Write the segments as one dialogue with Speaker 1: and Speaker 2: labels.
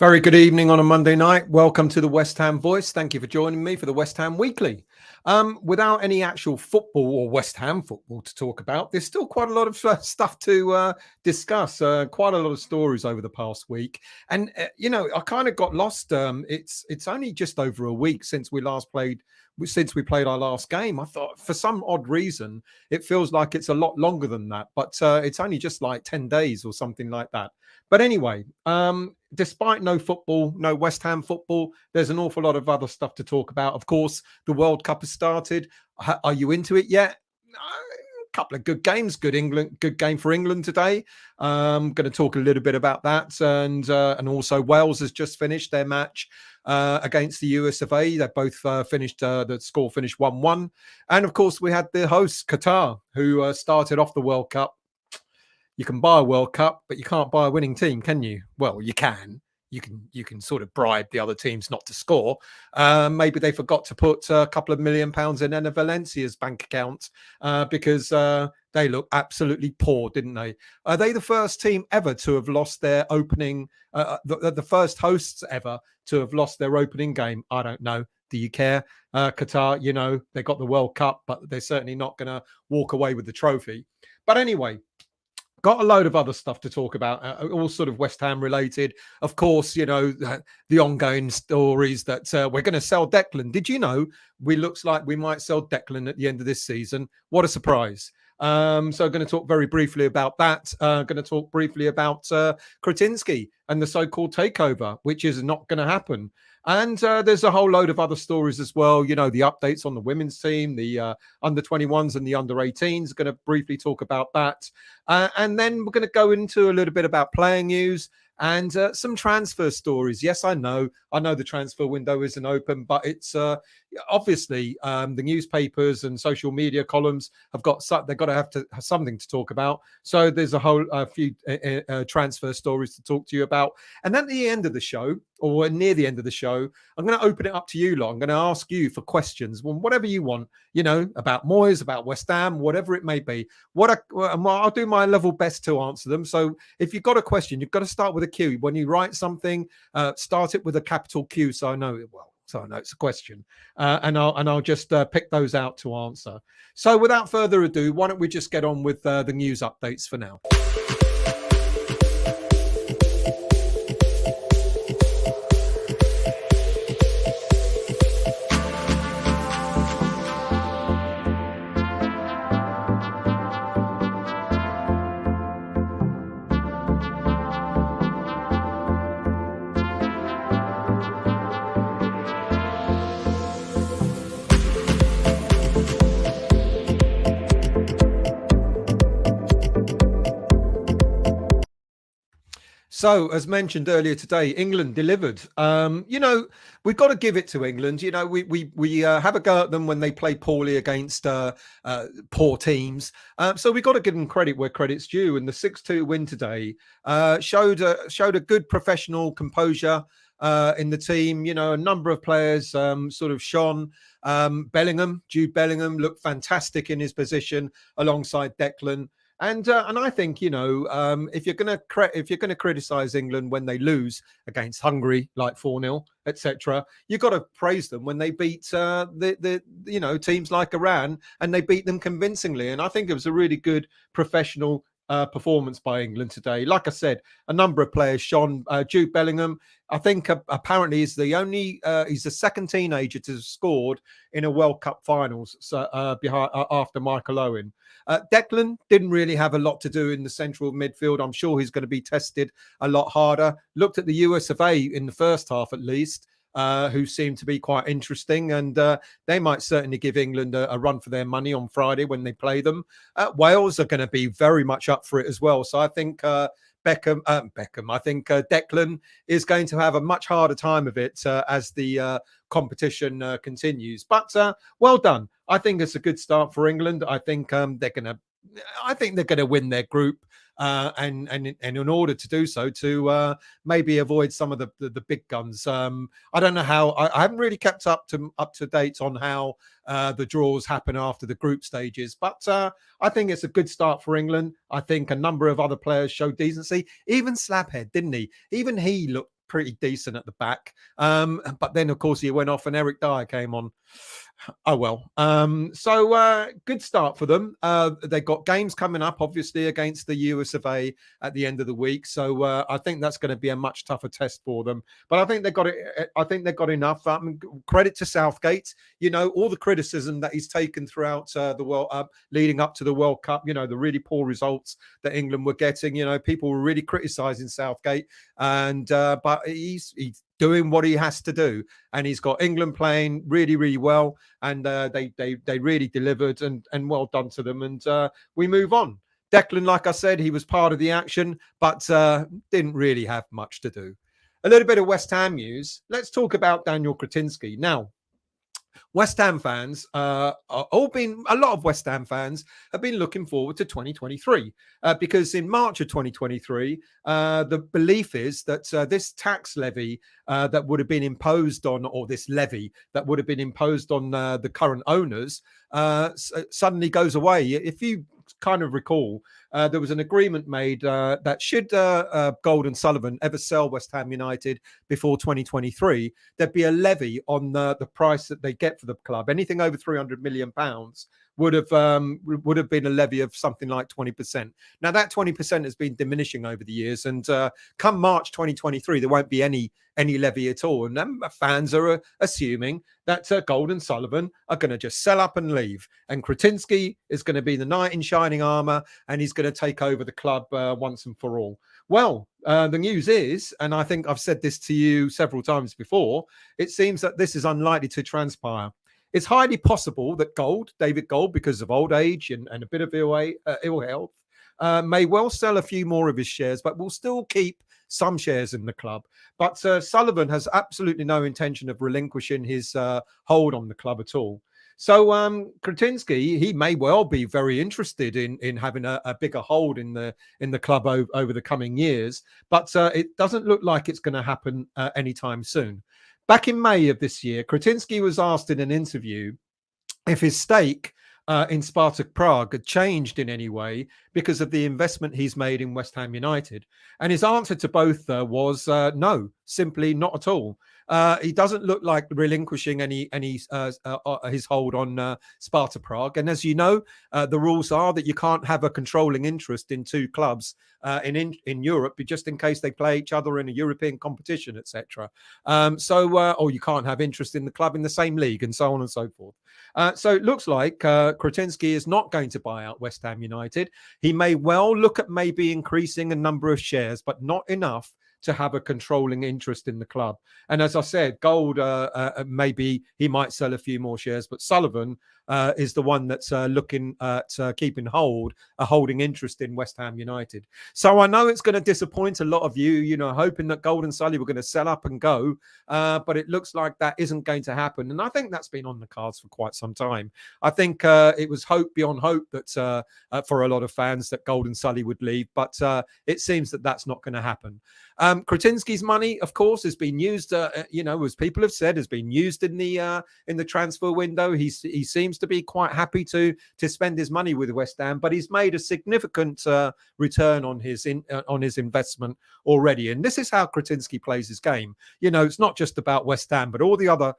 Speaker 1: Very good evening on a Monday night. Welcome to the West Ham Voice. Thank you for joining me for the West Ham Weekly. Without any actual football or West Ham football to talk about, there's still quite a lot of stuff to discuss. Quite a lot of stories over the past week, and I kind of got lost. It's only just over a week since we played our last game. I thought for some odd reason it feels like it's a lot longer than that, but it's only just like 10 days or something like that. But anyway, despite no football, no West Ham football, there's an awful lot of other stuff to talk about. Of course, the World Cup has started. Are you into it yet? A couple of good games. Good game for England today. I'm going to talk a little bit about that, and also Wales has just finished their match against the US of A. They both finished. The score finished 1-1, and of course we had the hosts Qatar, who started off the World Cup. You can buy a World Cup, but you can't buy a winning team, can you? Well, you can. You can sort of bribe the other teams not to score. Maybe they forgot to put a couple of £1 million in Enna Valencia's bank account because they look absolutely poor, didn't they? Are they the first team ever to have lost their opening? The first hosts ever to have lost their opening game? I don't know. Do you care? Qatar, they got the World Cup, but they're certainly not going to walk away with the trophy. But anyway, got a load of other stuff to talk about, all sort of West Ham related. Of course, the ongoing stories that we're going to sell Declan. Did you know looks like we might sell Declan at the end of this season? What a surprise. So I'm going to talk very briefly about that. Going to talk briefly about Kretinsky and the so-called takeover, which is not going to happen. And there's a whole load of other stories as well. The updates on the women's team, the under-21s and the under-18s. Going to briefly talk about that. And then we're going to go into a little bit about playing news and some transfer stories. Yes, I know the transfer window isn't open, but it's obviously the newspapers and social media columns they've got to have something to talk about. So there's a few transfer stories to talk to you about. And at the end of the show, or near the end of the show, I'm going to open it up to you lot. I'm going to ask you for questions, whatever you want, about Moyes, about West Ham, whatever it may be. I'll do my level best to answer them. So if you've got a question, you've got to start with a Q. When you write something, start it with a capital Q, so I know it well. So I know it's a question, and I'll just pick those out to answer. So without further ado, why don't we just get on with the news updates for now? So, as mentioned earlier today, England delivered. We've got to give it to England. We have a go at them when they play poorly against poor teams. So we've got to give them credit where credit's due. And the 6-2 win today showed a good professional composure in the team. A number of players sort of shone. Jude Bellingham looked fantastic in his position alongside Declan. And I think if you're going to criticize England when they lose against Hungary like 4-0, etc., you've got to praise them when they beat the teams like Iran, and they beat them convincingly. And I think it was a really good professional performance by England today. Like I said, a number of players shone. Jude Bellingham, I think apparently he's the second teenager to have scored in a World Cup finals after Michael Owen. Declan didn't really have a lot to do in the central midfield. I'm sure he's going to be tested a lot harder. Looked at the US of A in the first half at least, who seemed to be quite interesting, and they might certainly give England a run for their money on Friday when they play them. Wales are going to be very much up for it as well. So I think I think Declan is going to have a much harder time of it as the competition continues. But well done. I think it's a good start for England. I think they're going to win their group. And in order to do so, to maybe avoid some of the big guns. I don't know how. I haven't really kept up to date on how the draws happen after the group stages, but I think it's a good start for England. I think a number of other players showed decency. Even Slabhead, didn't he? Even he looked pretty decent at the back. But then, of course, he went off and Eric Dyer came on. Oh, well. So good start for them. They've got games coming up, obviously, against the US of A at the end of the week. So I think that's going to be a much tougher test for them. But I think they've got it. I think they've got enough. Credit to Southgate. You know, all the criticism that he's taken throughout the World Cup, leading up to the World Cup, you know, the really poor results that England were getting. You know, people were really criticising Southgate. And but he's doing what he has to do, and he's got England playing really, really well, and they really delivered, and well done to them. And we move on. Declan, like I said, he was part of the action, but didn't really have much to do. A little bit of West Ham news. Let's talk about Daniel Kretinsky now. West Ham fans a lot of West Ham fans have been looking forward to 2023 because in March of 2023, the belief is that this tax levy that would have been imposed on, or this levy that would have been imposed on the current owners suddenly goes away. If you kind of recall, there was an agreement made that should Gold and Sullivan ever sell West Ham United before 2023, there'd be a levy on the price that they get for the club. Anything over £300 million would have been a levy of something like 20%. Now that 20% has been diminishing over the years, and come March 2023, there won't be any levy at all. And fans are assuming that Gold and Sullivan are going to just sell up and leave, and Kretinsky is going to be the knight in shining armor, and he's going to take over the club once and for all. Well, the news is, and I think I've said this to you several times before, it seems that this is unlikely to transpire. It's highly possible that David Gold, because of old age and a bit of ill health, may well sell a few more of his shares, but will still keep some shares in the club. But Sullivan has absolutely no intention of relinquishing his hold on the club at all. So Kretinsky, he may well be very interested in having a bigger hold in the club over the coming years, but it doesn't look like it's going to happen anytime soon. Back in May of this year, Kretinsky was asked in an interview if his stake in Spartak Prague had changed in any way because of the investment he's made in West Ham United. And his answer to both was no, simply not at all. He doesn't look like relinquishing his hold on Sparta Prague. And as you know, the rules are that you can't have a controlling interest in two clubs in Europe, just in case they play each other in a European competition, etc. Or you can't have interest in the club in the same league, and so on and so forth. So it looks like Kretinsky is not going to buy out West Ham United. He may well look at maybe increasing a number of shares, but not enough to have a controlling interest in the club. And as I said, Gold, maybe he might sell a few more shares, but Sullivan is the one that's looking at keeping a holding interest in West Ham United. So I know it's going to disappoint a lot of you, hoping that Gold and Sully were going to sell up and go, but it looks like that isn't going to happen. And I think that's been on the cards for quite some time. I think it was hope beyond hope that for a lot of fans that Gold and Sully would leave, but it seems that that's not going to happen. Kretinsky's money, of course, has been used, as people have said, has been used in the transfer window. He seems to be quite happy to spend his money with West Ham, but he's made a significant return on his investment already. And this is how Kretinsky plays his game. It's not just about West Ham, but all the other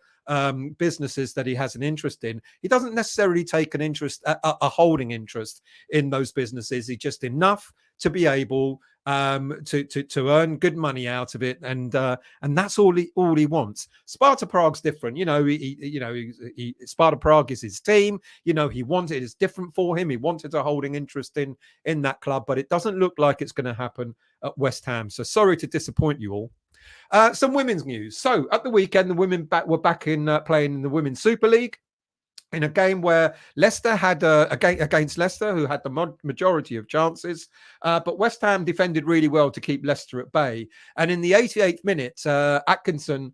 Speaker 1: businesses that he has an interest in. He doesn't necessarily take an interest, a holding interest in those businesses. He's just enough to be able to earn good money out of it, and that's all he wants. Sparta Prague's different, Sparta Prague is his team. He wanted, it's different for him. He wanted a holding interest in that club, but it doesn't look like it's going to happen at West Ham. So sorry to disappoint you all. Some women's news. So at the weekend, the women were back in playing in the Women's Super League, in a game where Leicester had against Leicester, who had the majority of chances, but West Ham defended really well to keep Leicester at bay. And in the 88th minute, Atkinson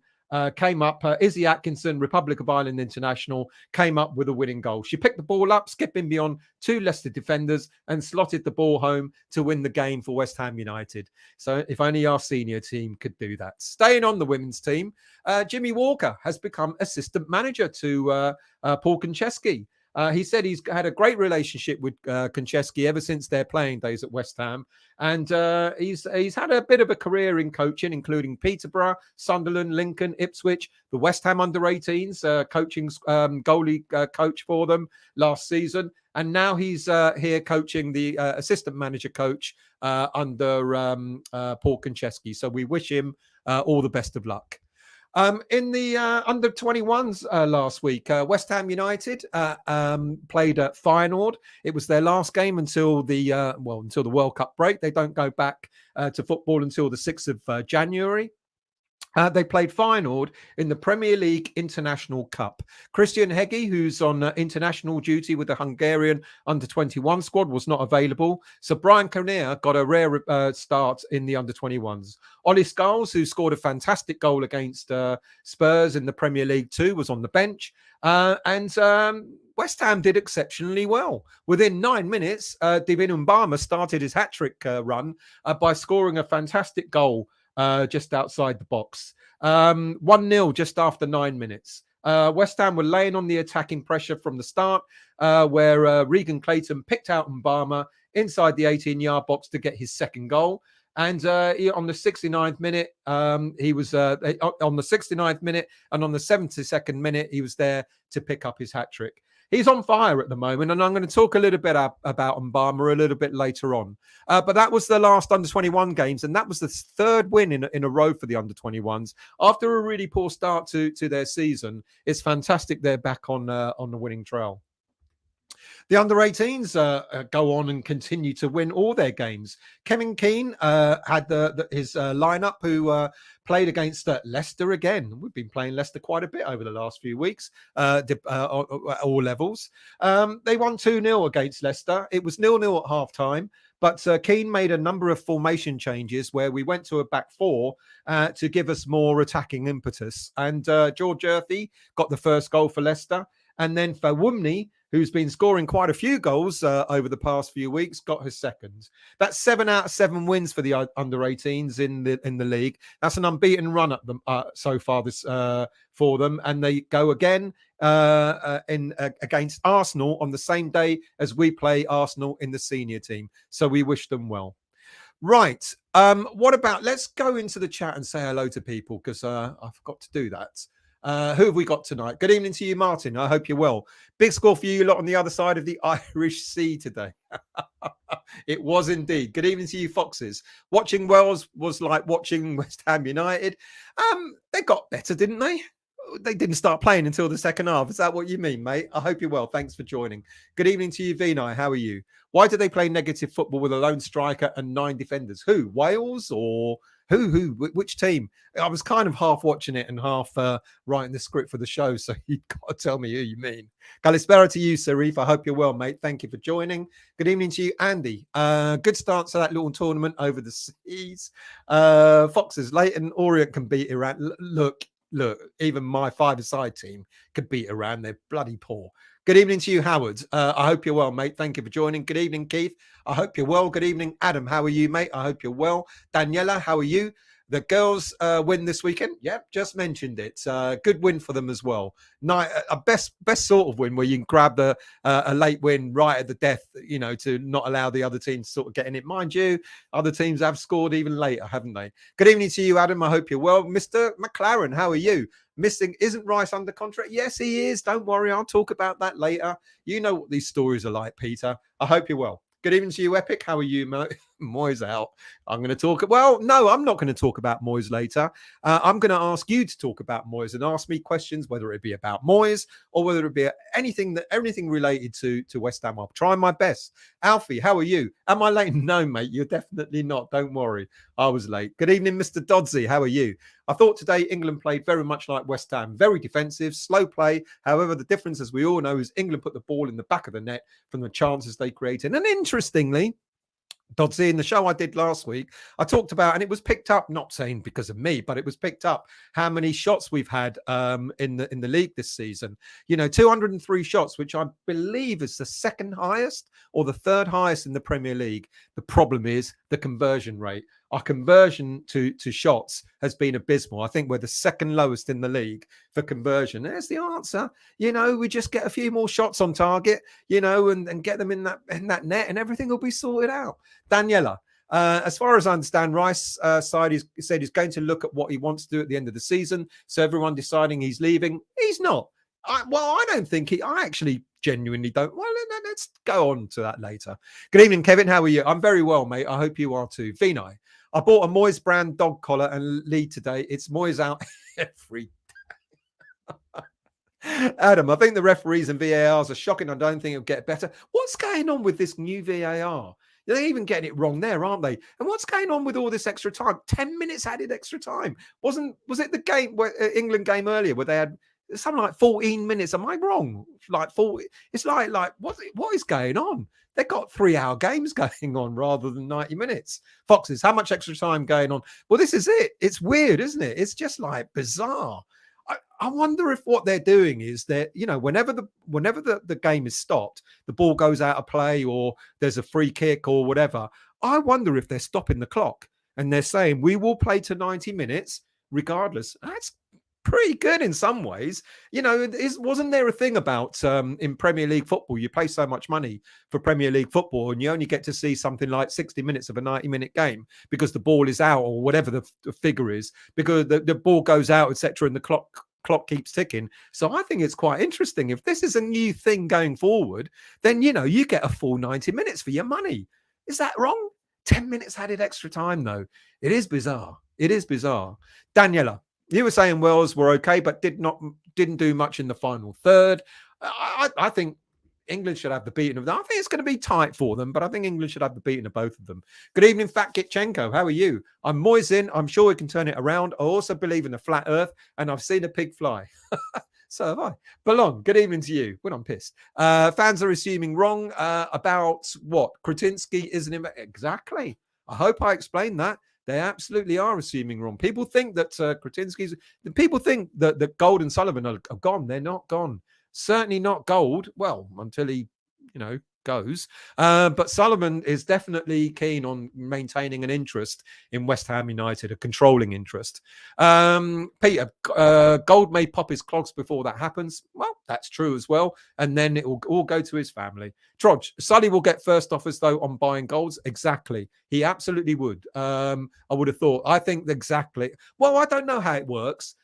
Speaker 1: came up, Izzy Atkinson, Republic of Ireland international, came up with a winning goal. She picked the ball up, skipping beyond two Leicester defenders, and slotted the ball home to win the game for West Ham United. So if only our senior team could do that. Staying on the women's team, Jimmy Walker has become assistant manager to Paul Konchesky. He said he's had a great relationship with Kretinsky ever since their playing days at West Ham. And he's had a bit of a career in coaching, including Peterborough, Sunderland, Lincoln, Ipswich, the West Ham under-18s, coaching goalie coach for them last season. And now he's here coaching the assistant manager coach under Paul Kretinsky. So we wish him all the best of luck. In the under 21s last week, West Ham United played at Feyenoord. It was their last game until the until the World Cup break. They don't go back to football until the 6th of January. They played Feyenoord in the Premier League International Cup. Christian Hegge, who's on international duty with the Hungarian under-21 squad, was not available. So Brian Cornea got a rare start in the under-21s. Ollie Scholes, who scored a fantastic goal against Spurs in the Premier League 2, was on the bench. West Ham did exceptionally well. Within 9 minutes, DIVIN MUBAMA started his hat-trick run by scoring a fantastic goal just outside the box. 1-0 just after 9 minutes. West Ham were laying on the attacking pressure from the start, where Regan Clayton picked out MUBAMA inside the 18-yard box to get his second goal. And on the 69th minute, he was on the 69th minute, and on the 72nd minute, he was there to pick up his hat-trick. He's on fire at the moment, and I'm going to talk a little bit about MUBAMA a little bit later on. But that was the last under-21 games, and that was the third win in a row for the under-21s. After a really poor start to their season, it's fantastic they're back on the winning trail. The under-18s go on and continue to win all their games. Kevin Keane had his lineup who played against Leicester again. We've been playing Leicester quite a bit over the last few weeks at all levels. They won 2-0 against Leicester. It was 0-0 at half-time. But Keane made a number of formation changes where we went to a back four to give us more attacking impetus. And George Earthy got the first goal for Leicester. And then Fawumni, who's been scoring quite a few goals over the past few weeks, got his second. That's 7 out of 7 wins for the under-18s in the league. That's an unbeaten run at them so far this for them, and they go again against Arsenal on the same day as we play Arsenal in the senior team. So we wish them well. Right. What about? Let's go into the chat and say hello to people because I forgot to do that. Who have we got tonight? Good evening to you, Martin. I hope you're well. Big score for you lot on the other side of the Irish Sea today. It was indeed. Good evening to you, Foxes. Watching Wales was like watching West Ham United. They got better, didn't they? They didn't start playing until the second half. Is that what you mean, mate? I hope you're well. Thanks for joining. Good evening to you, Vinay. How are you? Why do they play negative football with a lone striker and 9 defenders? Who? Wales or who? Which team? I was kind of half watching it and half writing the script for the show, so you've got to tell me who you mean. Kalispera to you, Sarif. I hope you're well, mate. Thank you for joining. Good evening to you, Andy. Good start to that little tournament over the seas. Foxes, Leighton Orient can beat Iran. Look, even my five-a-side team could beat Iran. They're bloody poor. Good evening to you, Howard. I hope you're well, mate. Thank you for joining. Good evening, Keith. I hope you're well. Good evening, Adam. How are you, mate? I hope you're well. Daniela, how are you? The girls win this weekend. Yep, just mentioned it. Good win for them as well. A best sort of win where you can grab a late win right at the death, you know, to not allow the other teams to sort of get in it. Mind you, other teams have scored even later, haven't they? Good evening to you, Adam. I hope you're well. Mr. McLaren, how are you? Missing, isn't Rice under contract? Yes, he is. Don't worry. I'll talk about that later. You know what these stories are like, Peter. I hope you're well. Good evening to you, Epic. How are you, Moyes out? I'm going to talk. Well, no, I'm not going to talk about Moyes later. I'm going to ask you to talk about Moyes and ask me questions, whether it be about Moyes or whether it be anything related to West Ham. I'll try my best. Alfie, how are you? Am I late? No, mate, you're definitely not. Don't worry. I was late. Good evening, Mr. Dodsey. How are you? I thought today England played very much like West Ham. Very defensive, slow play. However, the difference, as we all know, is England put the ball in the back of the net from the chances they created. And interestingly, Dodsey, in the show I did last week, I talked about, and it was picked up, not saying because of me, but it was picked up how many shots we've had in the league this season. You know, 203 shots, which I believe is the second highest or the third highest in the Premier League. The problem is the conversion rate. our conversion to shots has been abysmal. I think we're the second lowest in the league for conversion. There's the answer. We just get a few more shots on target, and get them in that net, and everything will be sorted out. Daniela, as far as I understand, Rice side said he's going to look at what he wants to do at the end of the season. So everyone deciding he's leaving. He's not. I don't think I actually genuinely don't. Well, let's go on to that later. Good evening, Kevin. How are you? I'm very well, mate. I hope you are too. Vinay, I bought a Moyes brand dog collar and lead today. It's Moyes out every day. Adam, I think the referees and VARs are shocking. I don't think it'll get better. What's going on with this new VAR? They're even getting it wrong there, aren't they? And what's going on with all this extra time? 10 minutes added extra time. Was it the game, England game earlier, where they had something like 14 minutes? Am I wrong? Like 40? It's like what is going on? They've got 3-hour games going on rather than 90 minutes. Foxes, how much extra time going on? Well, this is it. It's weird, isn't it? It's just like bizarre. I wonder if what they're doing is that, whenever the game is stopped, the ball goes out of play or there's a free kick or whatever. I wonder if they're stopping the clock and they're saying we will play to 90 minutes regardless. That's pretty good in some ways. Wasn't there a thing about in Premier League football, you pay so much money for Premier League football and you only get to see something like 60 minutes of a 90-minute game because the ball is out or whatever the figure is, because the ball goes out, etc., and the clock keeps ticking. So I think it's quite interesting. If this is a new thing going forward, then you get a full 90 minutes for your money. Is that wrong? 10 minutes added extra time, though. It is bizarre. Daniela, you were saying Wales were okay, but didn't do much in the final third. I think England should have the beating of them. I think it's going to be tight for them, but I think England should have the beating of both of them. Good evening, Fat Gitchenko. How are you? I'm Moyes in. I'm sure we can turn it around. I also believe in the flat earth, and I've seen a pig fly. So have I. Balon, good evening to you. When I'm pissed. Fans are assuming wrong about what? Kretinsky isn't in. Exactly. I hope I explained that. They absolutely are assuming wrong. People think that Kretinsky's. People think that Gold and Sullivan are gone. They're not gone. Certainly not Gold. Well, until he, goes. But Sullivan is definitely keen on maintaining an interest in West Ham United, a controlling interest. Peter, Gold may pop his clogs before that happens. Well, that's true as well. And then it will all go to his family. Trodge, Sully will get first offers, though, on buying Golds. Exactly. He absolutely would. I would have thought. I think exactly. Well, I don't know how it works.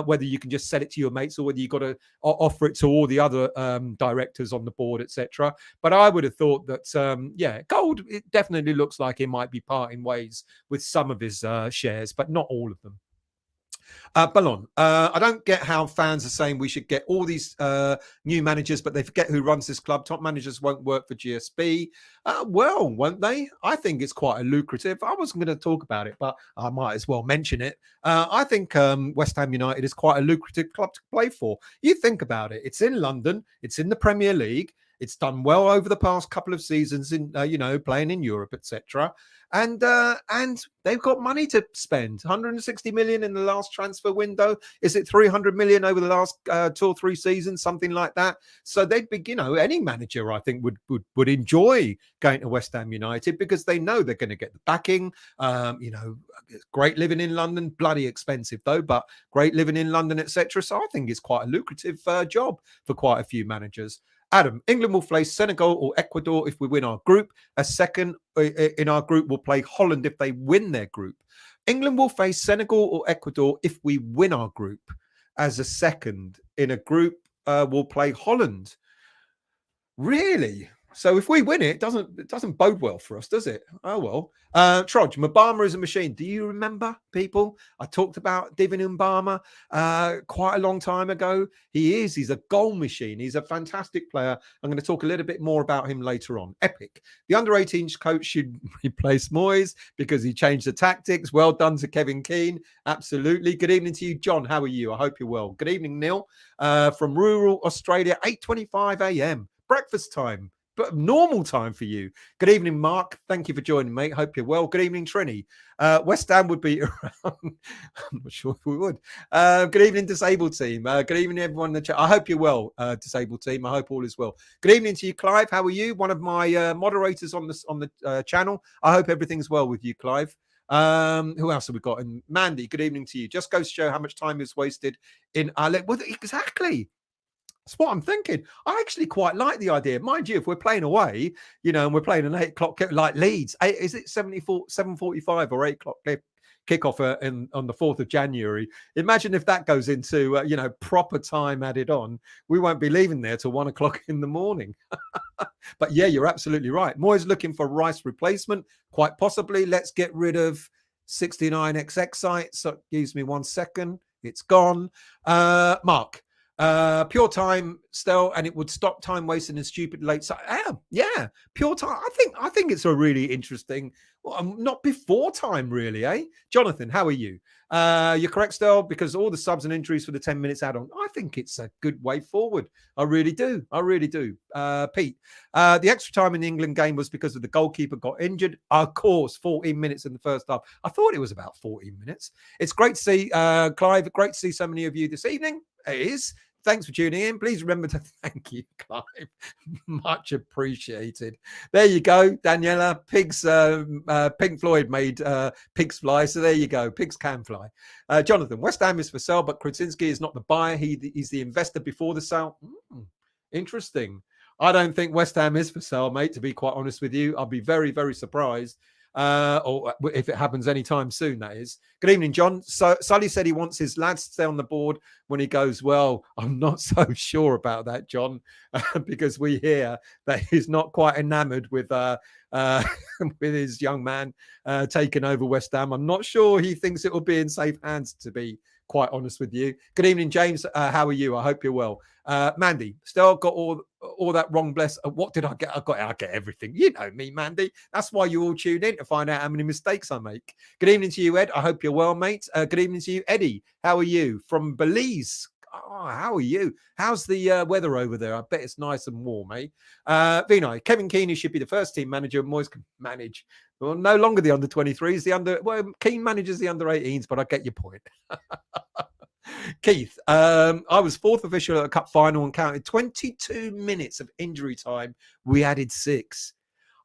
Speaker 1: Whether you can just sell it to your mates or whether you've got to offer it to all the other directors on the board, etc. But I would have thought that, Gold, it definitely looks like he might be parting ways with some of his shares, but not all of them. Ballon, I don't get how fans are saying we should get all these new managers, but they forget who runs this club. Top managers won't work for GSB. Well, won't they? I think it's quite a lucrative. I wasn't going to talk about it, but I might as well mention it. I think West Ham United is quite a lucrative club to play for. You think about it. It's in London. It's in the Premier League. It's done well over the past couple of seasons in, playing in Europe, etc. And they've got money to spend. 160 million in the last transfer window. Is it 300 million over the last 2 or 3 seasons, something like that? So they'd be, any manager I think would enjoy going to West Ham United because they know they're going to get the backing. It's great living in London, bloody expensive though, but great living in London, etc. So I think it's quite a lucrative job for quite a few managers. Adam, England will face Senegal or Ecuador if we win our group. A second in our group will play Holland if they win their group. England will face Senegal or Ecuador if we win our group. As a second in a group, we'll play Holland. Really? So if we win it doesn't bode well for us, does it? Oh, well. Trudge, MUBAMA is a machine. Do you remember, people? I talked about DIVIN MUBAMA quite a long time ago. He's a goal machine. He's a fantastic player. I'm going to talk a little bit more about him later on. Epic. The under-18 coach should replace Moyes because he changed the tactics. Well done to Kevin Keane. Absolutely. Good evening to you, John. How are you? I hope you're well. Good evening, Neil. From rural Australia, 8:25 a.m. Breakfast time. But normal time for you. Good evening, Mark. Thank you for joining, mate. Hope you're well. Good evening, Trini. West Ham would be around. I'm not sure if we would. Good evening, disabled team. Good evening, everyone in the chat. I hope you're well, disabled team. I hope all is well. Good evening to you, Clive. How are you? One of my moderators on the channel. I hope everything's well with you, Clive. Who else have we got? And Mandy, good evening to you. Just goes to show how much time is wasted in Alec. Well, exactly. That's what I'm thinking. I actually quite like the idea. Mind you, if we're playing away, and we're playing an 8 o'clock like Leeds, is it 7:45 or 8 o'clock kickoff on the 4th of January? Imagine if that goes into proper time added on. We won't be leaving there till 1 o'clock in the morning. But yeah, you're absolutely right. Moyes looking for Rice replacement, quite possibly. Let's get rid of 69XX site. So gives me 1 second. It's gone. Mark. Pure time still, and it would stop time wasting and stupid late. So yeah, pure time. I think it's a really interesting. Well, not before time, really, eh? Jonathan, how are you? You're correct, still, because all the subs and injuries for the 10 minutes add-on. I think it's a good way forward. I really do. Pete, the extra time in the England game was because of the goalkeeper got injured. Of course, 14 minutes in the first half. I thought it was about 14 minutes. It's great to see, Clive. Great to see so many of you this evening. It is. Thanks for tuning in. Please remember to thank you, Clive. Much appreciated. There you go, Daniela. Pigs, Pink Floyd made pigs fly. So there you go. Pigs can fly. Jonathan, West Ham is for sale, but Kretinsky is not the buyer. He's the investor before the sale. Interesting. I don't think West Ham is for sale, mate, to be quite honest with you. I'll be very, very surprised. Or if it happens anytime soon, that is. Good evening, John. So Sully said he wants his lads to stay on the board when he goes. Well, I'm not so sure about that, John, because we hear that he's not quite enamored with with his young man taking over West Ham. I'm not sure he thinks it will be in safe hands, to be quite honest with you. Good evening, James. How are you? I hope you're well. Mandy, still got all that wrong. Bless. What did I get? I get everything. You know me, Mandy. That's why you all tune in, to find out how many mistakes I make. Good evening to you, Ed. I hope you're well, mate. Good evening to you, Eddie. How are you? From Belize. Oh, how are you? How's the weather over there? I bet it's nice and warm, eh? Vinay, Kevin Keeney should be the first team manager. Moyes can manage. Well, no longer the under-23s. Keane manages the under-18s, but I get your point. Keith, I was fourth official at a cup final and counted 22 minutes of injury time. We added 6.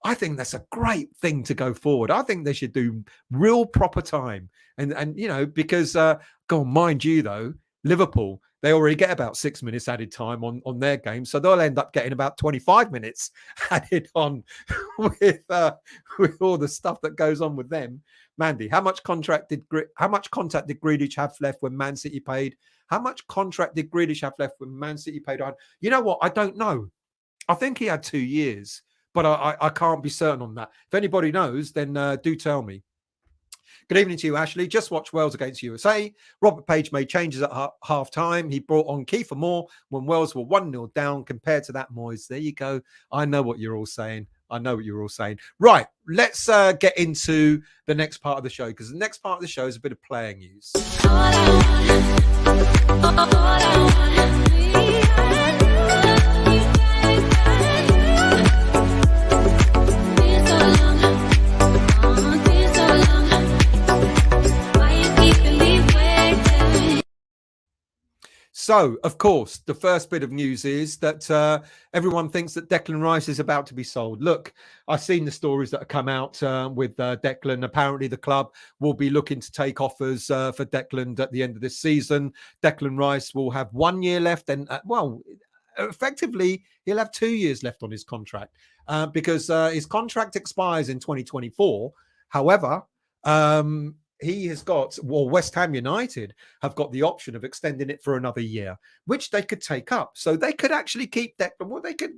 Speaker 1: I think that's a great thing to go forward. I think they should do real proper time. And because, go on, mind you, though, Liverpool, they already get about 6 minutes added time on their game. So they'll end up getting about 25 minutes added on with all the stuff that goes on with them. Mandy, how much contact did Grealish have left when Man City paid? How much contract did Grealish have left when Man City paid? You know what? I don't know. I think he had 2 years, but I can't be certain on that. If anybody knows, then do tell me. Good evening to you, Ashley. Just watch Wales against USA. Robert Page made changes at half time. He brought on Kiefer Moore when Wales were 1-0 down compared to that, Moyes. There you go. I know what you're all saying. Right, let's get into the next part of the show, because the next part of the show is a bit of player news. So, of course, the first bit of news is that everyone thinks that Declan Rice is about to be sold. Look, I've seen the stories that have come out with Declan. Apparently, the club will be looking to take offers for Declan at the end of this season. Declan Rice will have 1 year left. And, effectively, he'll have 2 years left on his contract because his contract expires in 2024. However, he has got, West Ham United have got the option of extending it for another year, which they could take up. So they could actually keep Declan. Well, they could,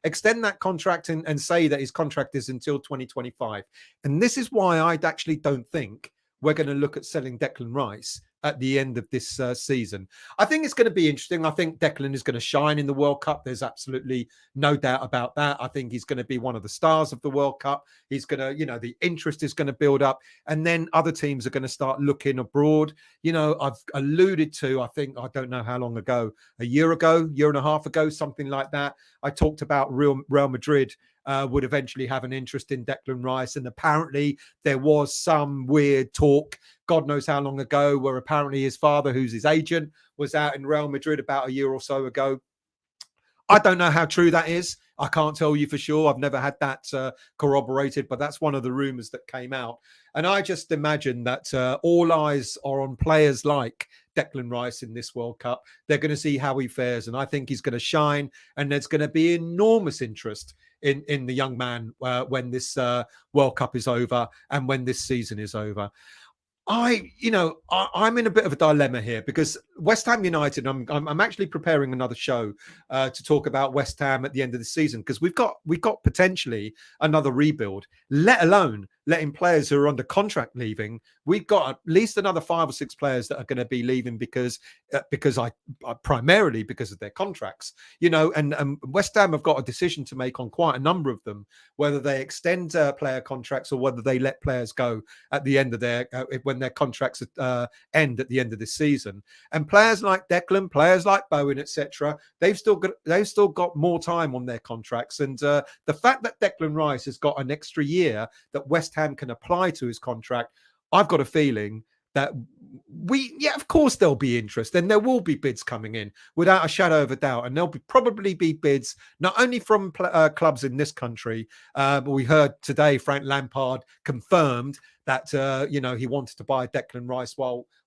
Speaker 1: extend that contract and say that his contract is until 2025. And this is why I actually don't think we're going to look at selling Declan Rice at the end of this season. I think it's going to be interesting. I think Declan is going to shine in the World Cup. There's absolutely no doubt about that. I think he's going to be one of the stars of the World Cup. He's going to, the interest is going to build up. And then other teams are going to start looking abroad. I've alluded to, I don't know how long ago, a year and a half ago, something like that. I talked about Real Madrid would eventually have an interest in Declan Rice. And apparently there was some weird talk, God knows how long ago, where apparently his father, who's his agent, was out in Real Madrid about a year or so ago. I don't know how true that is. I can't tell you for sure. I've never had that corroborated, but that's one of the rumors that came out. And I just imagine that all eyes are on players like Declan Rice in this World Cup. They're going to see how he fares, and I think he's going to shine. And there's going to be enormous interest in the young man when this World Cup is over and when this season is over. I'm in a bit of a dilemma here because West Ham United. I'm actually preparing another show to talk about West Ham at the end of the season because we've got potentially another rebuild. Let alone letting players who are under contract leaving. We've got at least another 5 or 6 players that are going to be leaving because I primarily because of their contracts. And West Ham have got a decision to make on quite a number of them, whether they extend player contracts or whether they let players go at the end of when their contracts end at the end of this season. And players like Declan, players like Bowen, etc., they've still got more time on their contracts. And the fact that Declan Rice has got an extra year that West Ham can apply to his contract, I've got a feeling that of course there'll be interest and there will be bids coming in without a shadow of a doubt. And there'll probably be bids not only from clubs in this country, but we heard today Frank Lampard confirmed that he wanted to buy Declan Rice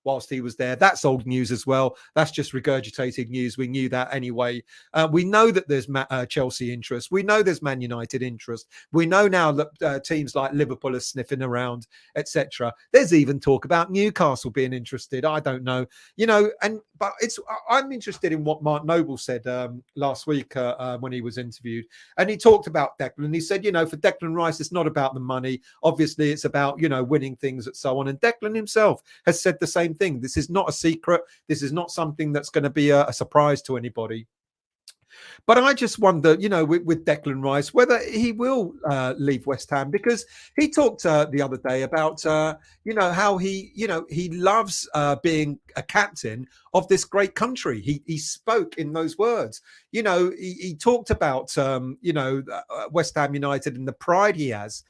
Speaker 1: whilst he was there. That's old news as well. That's just regurgitated news. We knew that anyway. We know that there's Chelsea interest. We know there's Man United interest. We know now that teams like Liverpool are sniffing around, etc. There's even talk about Newcastle being interested. I don't know, but I'm interested in what Mark Noble said last week when he was interviewed, and he talked about Declan. He said, for Declan Rice, it's not about the money. Obviously, it's about winning things and so on. And Declan himself has said the same thing. This is not a secret. This is not something that's going to be a surprise to anybody. But I just wonder, with Declan Rice, whether he will leave West Ham, because he talked the other day about, how he loves being a captain of this great country. He spoke in those words. He talked about, West Ham United and the pride he has.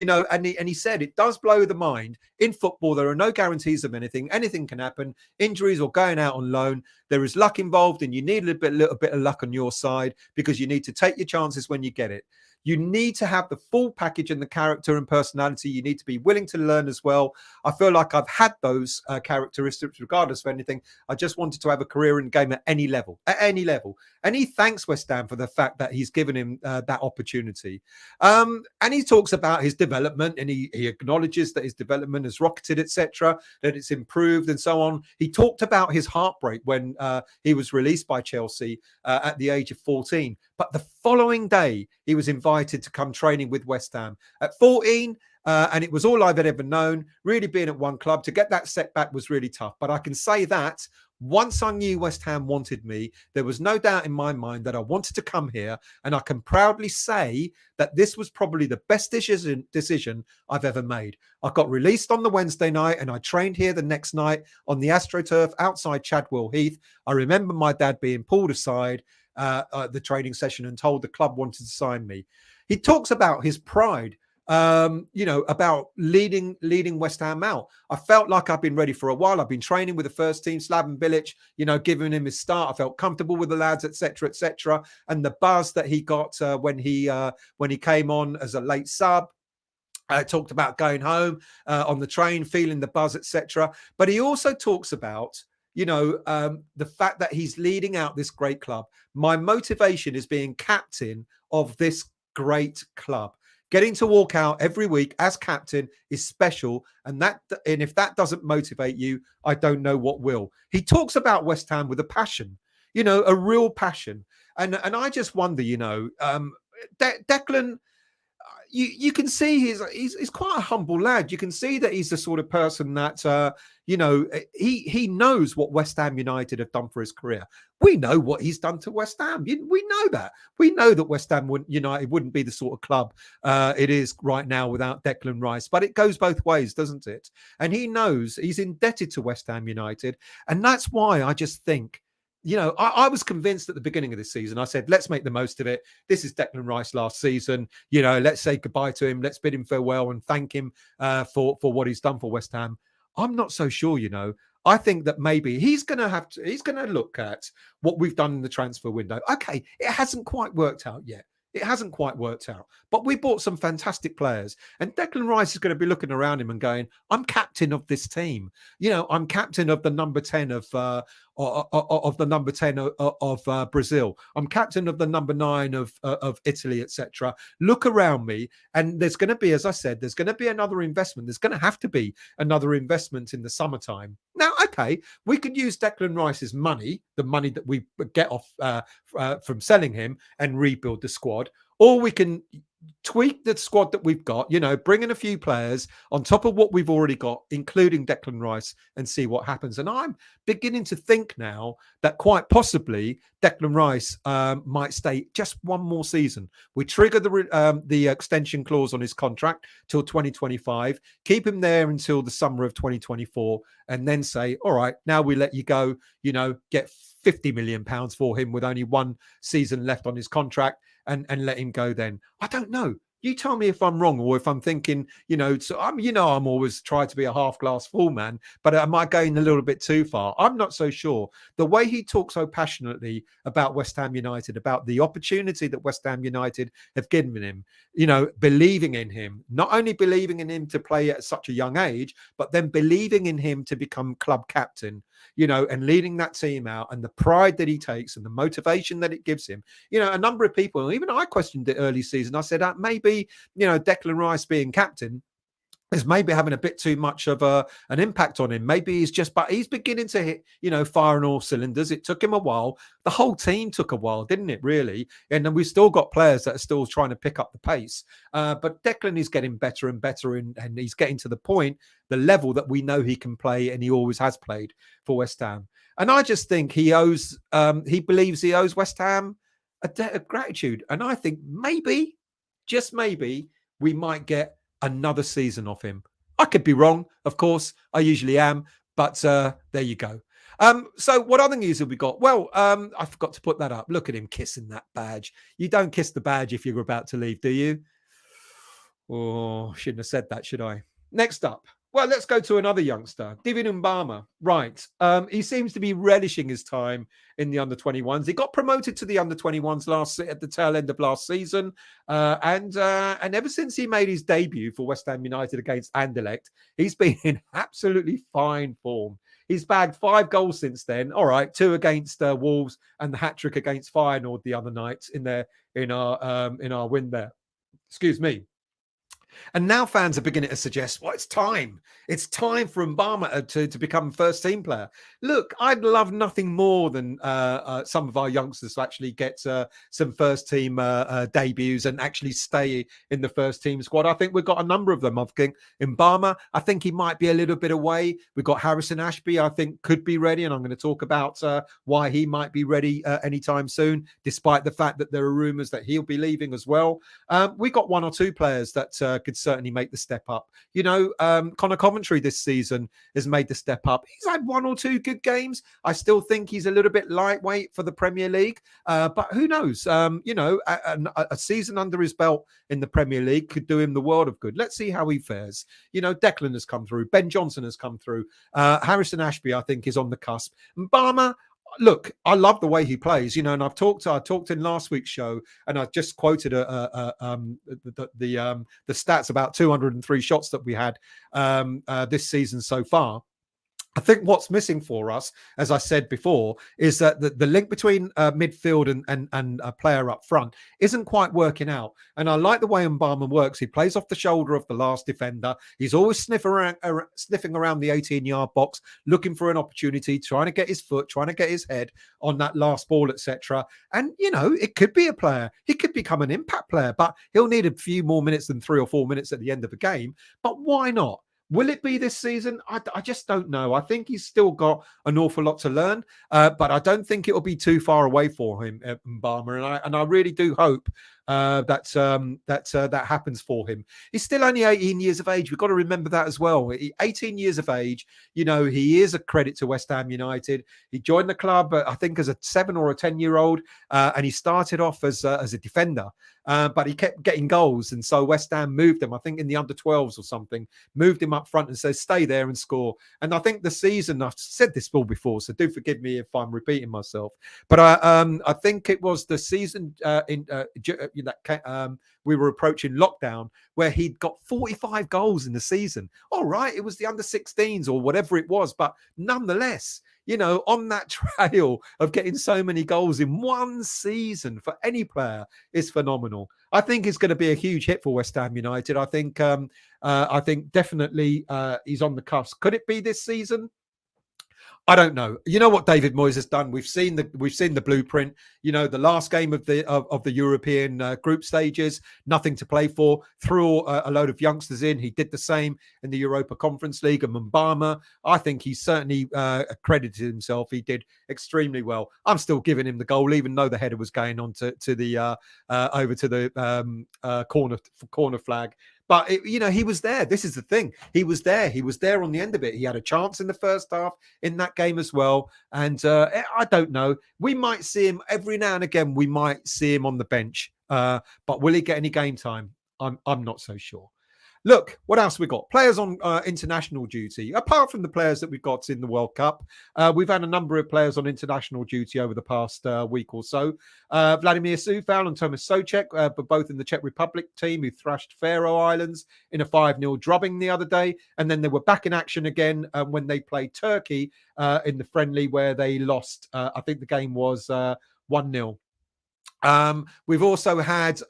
Speaker 1: And he said it does blow the mind. In football, there are no guarantees of anything. Anything can happen. Injuries or going out on loan. There is luck involved, and you need a little bit of luck on your side because you need to take your chances when you get it. You need to have the full package and the character and personality. You need to be willing to learn as well. I feel like I've had those characteristics regardless of anything. I just wanted to have a career in the game at any level. And he thanks West Ham for the fact that he's given him that opportunity. And he talks about his development, and he acknowledges that his development has rocketed, etc., that it's improved and so on. He talked about his heartbreak when he was released by Chelsea at the age of 14. But the following day, he was invited to come training with West Ham at 14. And it was all I've ever known. Really being at one club, to get that setback was really tough. But I can say that once I knew West Ham wanted me, there was no doubt in my mind that I wanted to come here. And I can proudly say that this was probably the best decision I've ever made. I got released on the Wednesday night and I trained here the next night on the AstroTurf outside Chadwell Heath. I remember my dad being pulled aside the training session and told the club wanted to sign me. He talks about his pride, about leading West Ham out. I felt like I've been ready for a while. I've been training with the first team, Slaven Bilic, giving him his start. I felt comfortable with the lads, etc., etc. And the buzz that he got when he came on as a late sub. Talked about going home on the train, feeling the buzz, etc. But he also talks about the fact that he's leading out this great club. My motivation is being captain of this great club. Getting to walk out every week as captain is special. And if that doesn't motivate you, I don't know what will. He talks about West Ham with a passion, a real passion. And I just wonder, Declan, you can see he's quite a humble lad. You can see that he's the sort of person that, he knows what West Ham United have done for his career. We know what he's done to West Ham. We know that. We know that West Ham United wouldn't be the sort of club it is right now without Declan Rice. But it goes both ways, doesn't it? And he knows he's indebted to West Ham United. And that's why I just think, I was convinced at the beginning of this season. I said, let's make the most of it. This is Declan Rice last season. Let's say goodbye to him. Let's bid him farewell and thank him for what he's done for West Ham. I'm not so sure, I think that maybe he's going to look at what we've done in the transfer window. Okay, it hasn't quite worked out yet. It hasn't quite worked out, but we bought some fantastic players, and Declan Rice is going to be looking around him and going, "I'm captain of this team. I'm captain of the number 10 of the number 10 of Brazil. I'm captain of the number 9 of Italy, etc. Look around me, and there's going to be, as I said, there's going to be another investment. There's going to have to be another investment in the summertime. Now, okay, we could use Declan Rice's money, the money that we get off from selling him, and rebuild the squad, or we can tweak the squad that we've got, bring in a few players on top of what we've already got, including Declan Rice, and see what happens. And I'm beginning to think now that quite possibly Declan Rice might stay just one more season. We trigger the extension clause on his contract till 2025, keep him there until the summer of 2024, and then say, all right, now we let you go, get £50 million for him with only one season left on his contract, and let him go then. I don't know. You tell me if I'm wrong, or if I'm thinking, so I'm always trying to be a half glass full man, but am I going a little bit too far? I'm not so sure. The way he talks so passionately about West Ham United, about the opportunity that West Ham United have given him, believing in him, not only believing in him to play at such a young age, but then believing in him to become club captain, and leading that team out, and the pride that he takes and the motivation that it gives him. A number of people, even I questioned it early season. I said, maybe, Declan Rice being captain is maybe having a bit too much of an impact on him. Maybe but he's beginning to hit, fire on all cylinders. It took him a while. The whole team took a while, didn't it, really? And then we've still got players that are still trying to pick up the pace. But Declan is getting better and better, and he's getting to the level that we know he can play, and he always has played for West Ham. And I just think he believes he owes West Ham a debt of gratitude. And I think maybe, just maybe, we might get another season off him. I could be wrong, of course. I usually am, but there you go. So what other news have we got? Well, I forgot to put that up. Look at him kissing that badge. You don't kiss the badge if you're about to leave, do you? Oh, shouldn't have said that, should I? Next up. Well, let's go to another youngster, David MUBAMA. Right. He seems to be relishing his time in the under-21s. He got promoted to the under-21s at the tail end of last season. And ever since he made his debut for West Ham United against Anderlecht, he's been in absolutely fine form. He's bagged 5 goals since then. All right, 2 against Wolves and the hat-trick against Feyenoord the other night in our win there. Excuse me. And now fans are beginning to suggest, well, it's time. It's time for MUBAMA to become first-team player. Look, I'd love nothing more than some of our youngsters to actually get some first-team debuts and actually stay in the first-team squad. I think we've got a number of them. I think MUBAMA, I think he might be a little bit away. We've got Harrison Ashby, I think, could be ready, and I'm going to talk about why he might be ready anytime soon, despite the fact that there are rumours that he'll be leaving as well. We got 1 or 2 players that could certainly make the step up. Connor Coventry this season has made the step up. He's had 1 or 2 good games. I still think he's a little bit lightweight for the Premier League, but who knows? A season under his belt in the Premier League could do him the world of good. Let's see how he fares. Declan has come through. Ben Johnson has come through. Harrison Ashby, I think, is on the cusp. MUBAMA, look, I love the way he plays, and I talked in last week's show, and I just quoted the stats about 203 shots that we had this season so far. I think what's missing for us, as I said before, is that the link between midfield and a player up front isn't quite working out. And I like the way MUBAMA works. He plays off the shoulder of the last defender. He's always sniffing around the 18-yard box, looking for an opportunity, trying to get his foot, trying to get his head on that last ball, etc. And, it could be a player. He could become an impact player, but he'll need a few more minutes than 3 or 4 minutes at the end of the game. But why not? Will it be this season? I just don't know. I think he's still got an awful lot to learn, but I don't think it'll be too far away for him, MUBAMA. And I really do hope that happens for him. He's still only 18 years of age. We've got to remember that as well. 18 years of age, he is a credit to West Ham United. He joined the club, I think, as a 7 or a 10-year-old, and he started off as a defender. But he kept getting goals, and so West Ham moved him, I think in the under-12s or something, moved him up front and said, stay there and score. And I think the season, I've said this all before, so do forgive me if I'm repeating myself, but I think it was the season we were approaching lockdown where he'd got 45 goals in the season. All right, it was the under-16s or whatever it was, but nonetheless, on that trail of getting so many goals in one season for any player is phenomenal. I think it's going to be a huge hit for West Ham United. I think definitely he's on the cusp. Could it be this season? I don't know. You know what David Moyes has done? We've seen the blueprint. The last game of the European group stages, nothing to play for. Threw a load of youngsters in. He did the same in the Europa Conference League and MUBAMA. I think he certainly accredited himself. He did extremely well. I'm still giving him the goal, even though the header was going on to the over to the corner flag. But, he was there. This is the thing. He was there. He was there on the end of it. He had a chance in the first half in that game as well. And I don't know. We might see him every now and again. We might see him on the bench. But will he get any game time? I'm not so sure. Look, what else we got? Players on international duty. Apart from the players that we've got in the World Cup, we've had a number of players on international duty over the past week or so. Vladimir Soufal and Tomas Souček, but both in the Czech Republic team, who thrashed Faroe Islands in a 5-0 drubbing the other day. And then they were back in action again when they played Turkey in the friendly where they lost. I think the game was 1-0. We've also had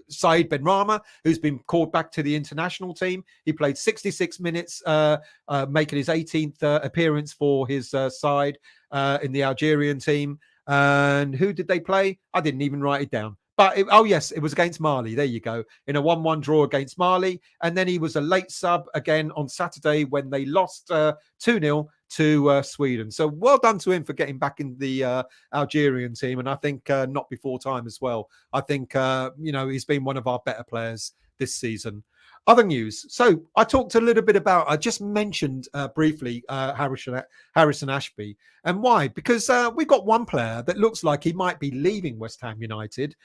Speaker 1: Said Benrahma, who's been called back to the international team. He played 66 minutes, making his 18th appearance for his side in the Algerian team. And who did they play? I didn't even write it down. But, yes, it was against Mali. There you go. In a 1-1 draw against Mali. And then he was a late sub again on Saturday when they lost 2-0 to Sweden. So well done to him for getting back in the Algerian team. And I think not before time as well. I think, he's been one of our better players this season. Other news. So I talked a little bit about, I just mentioned briefly Harrison Ashby. And why? Because we've got one player that looks like he might be leaving West Ham United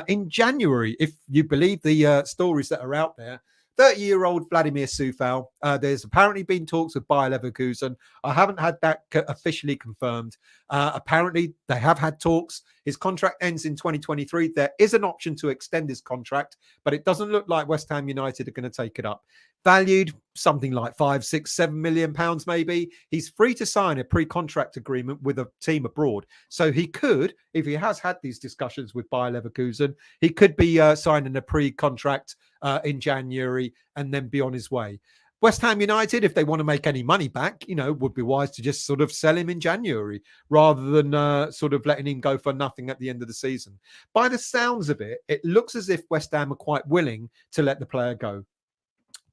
Speaker 1: in January, if you believe the stories that are out there. 30-year-old Vladimir Soufal. There's apparently been talks with Bayer Leverkusen. I haven't had that officially confirmed. Apparently, they have had talks. His contract ends in 2023. There is an option to extend his contract, but it doesn't look like West Ham United are going to take it up. Valued something like 5, 6, 7 million pounds, maybe. He's free to sign a pre-contract agreement with a team abroad. So he could, if he has had these discussions with Bayer Leverkusen, he could be signing a pre-contract in January and then be on his way. West Ham United, if they want to make any money back, would be wise to just sort of sell him in January rather than sort of letting him go for nothing at the end of the season. By the sounds of it, it looks as if West Ham are quite willing to let the player go.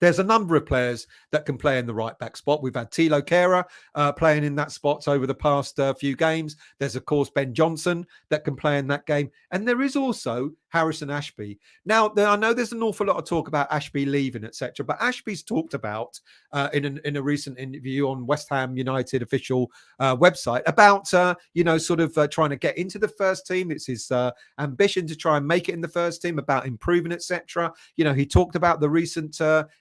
Speaker 1: There's a number of players that can play in the right back spot. We've had Thilo Kehrer playing in that spot over the past few games. There's, of course, Ben Johnson that can play in that game. And there is also Harrison Ashby. Now, I know there's an awful lot of talk about Ashby leaving, etc. But Ashby's talked about in a recent interview on West Ham United official website about, trying to get into the first team. It's his ambition to try and make it in the first team, about improving, etc. He talked about the recent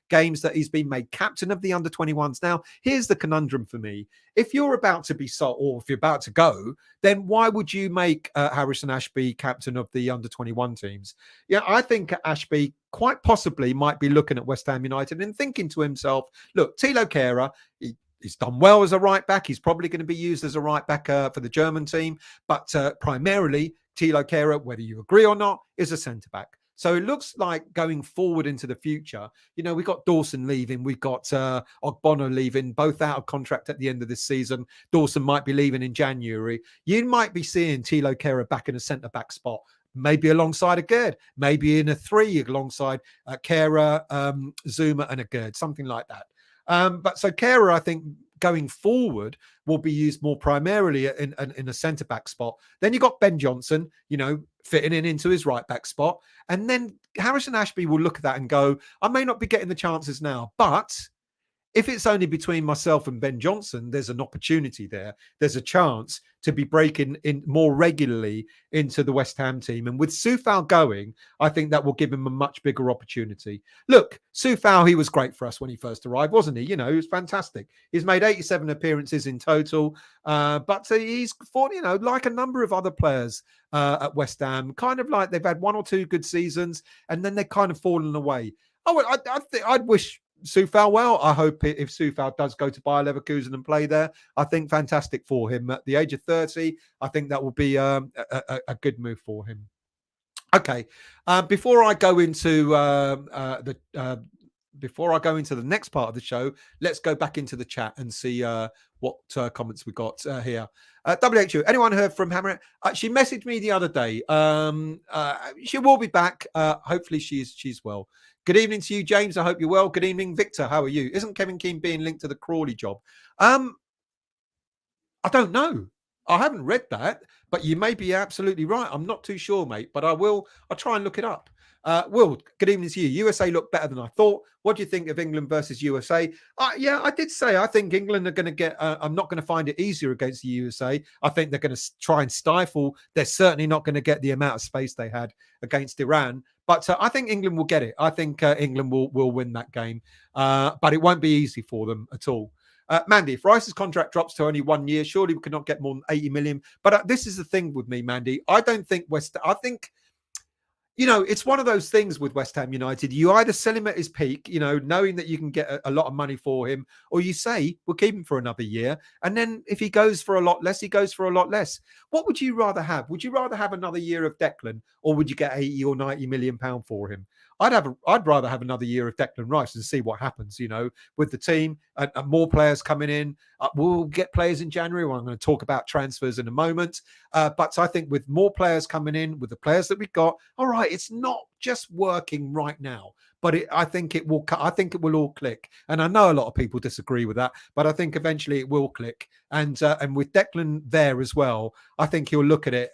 Speaker 1: games that he's been made captain of the under-21s. Now, here's the conundrum for me. If you're about to be sold, or if you're about to go, then why would you make Harrison Ashby captain of the under-21 teams? Yeah, I think Ashby quite possibly might be looking at West Ham United and thinking to himself, look, Thilo Kehrer, he's done well as a right back. He's probably going to be used as a right back for the German team. But primarily, Thilo Kehrer, whether you agree or not, is a centre-back. So it looks like going forward into the future, we've got Dawson leaving, we've got Ogbono leaving, both out of contract at the end of this season. Dawson might be leaving in January. You might be seeing Thilo Kehrer back in a centre-back spot, maybe alongside a Gerd, maybe in a 3 alongside Kehrer, Zuma and a Gerd, something like that. But so Kehrer, I think, going forward will be used more primarily in a centre back spot. Then you got Ben Johnson, fitting into his right back spot, and then Harrison Ashby will look at that and go, I may not be getting the chances now, but if it's only between myself and Ben Johnson, there's an opportunity there. There's a chance to be breaking in more regularly into the West Ham team. And with Soufal going, I think that will give him a much bigger opportunity. Look, Soufal, he was great for us when he first arrived, wasn't he? He was fantastic. He's made 87 appearances in total. But he's fought, like a number of other players at West Ham, kind of like they've had one or two good seasons and then they've kind of fallen away. I'd wish Soufal well. I hope if Soufal does go to Bayer Leverkusen and play there, I think fantastic for him. At the age of 30, I think that will be a good move for him. Okay, before I go into the next part of the show, let's go back into the chat and see what comments we got here. WHU, anyone heard from Hammer? She messaged me the other day. She will be back. Hopefully she's well. Good evening to you, James. I hope you're well. Good evening, Victor. How are you? Isn't Kevin Keane being linked to the Crawley job? I don't know. I haven't read that, but you may be absolutely right. I'm not too sure, mate, but I'll try and look it up. Will, good evening to you. USA looked better than I thought. What do you think of England versus USA? Yeah, I did say I think England are going to get, I'm not going to find it easier against the USA. I think they're going to try and stifle. They're certainly not going to get the amount of space they had against Iran. But I think England will get it. I think England will win that game. But it won't be easy for them at all. Mandy, if Rice's contract drops to only 1 year, surely we could not get more than 80 million. But this is the thing with me, Mandy. I don't think I think, it's one of those things with West Ham United. You either sell him at his peak, knowing that you can get a lot of money for him, or you say, we'll keep him for another year. And then if he goes for a lot less, he goes for a lot less. What would you rather have? Would you rather have another year of Declan, or would you get 80 or 90 million pound for him? I'd rather have another year of Declan Rice and see what happens, with the team and more players coming in. We'll get players in January. Well, I'm going to talk about transfers in a moment. But I think with more players coming in, with the players that we've got, all right, it's not just working right now, but I think it will all click. And I know a lot of people disagree with that, but I think eventually it will click. And with Declan there as well, I think he'll look at it.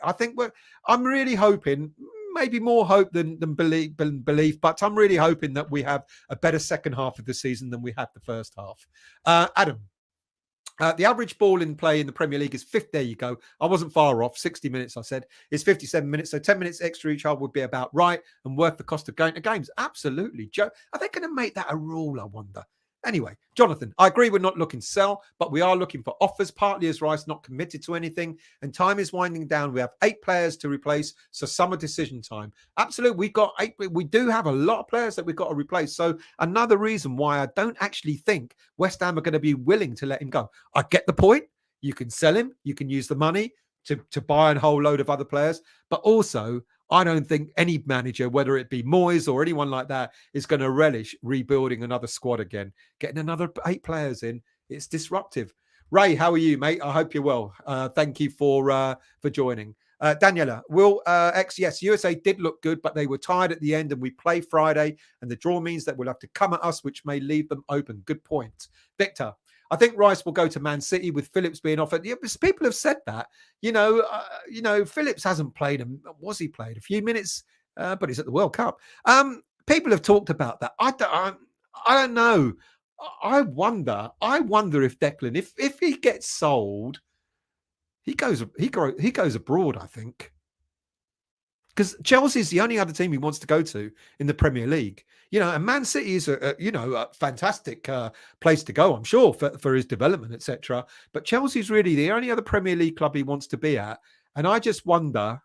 Speaker 1: I'm really hoping, maybe more hope than belief, but I'm really hoping that we have a better second half of the season than we had the first half. Adam, the average ball in play in the Premier League is 50. There you go. I wasn't far off. 60 minutes, I said. It's 57 minutes. So 10 minutes extra each half would be about right and worth the cost of going to games. Absolutely. Joe, are they going to make that a rule, I wonder? Anyway, Jonathan, I agree we're not looking to sell, but we are looking for offers, partly as Rice not committed to anything, and time is winding down. We have 8 players to replace, so summer decision time. Absolutely, we've got 8. We do have a lot of players that we've got to replace. So another reason why I don't actually think West Ham are going to be willing to let him go. I get the point. You can sell him. You can use the money to buy a whole load of other players, but also I don't think any manager, whether it be Moyes or anyone like that, is going to relish rebuilding another squad again. Getting another 8 players in, it's disruptive. Ray, how are you, mate? I hope you're well. Thank you for joining. Daniela, yes, USA did look good, but they were tired at the end, and we play Friday, and the draw means that we'll have to come at us, which may leave them open. Good point. Victor, I think Rice will go to Man City with Phillips being offered. Yeah, people have said that. Phillips hasn't played. Was he played a few minutes? But he's at the World Cup. People have talked about that. I don't know. I wonder if Declan, if he gets sold, he goes abroad. I think. Because Chelsea is the only other team he wants to go to in the Premier League. And Man City is a fantastic place to go, I'm sure, for his development, etc. But Chelsea's really the only other Premier League club he wants to be at. And I just wonder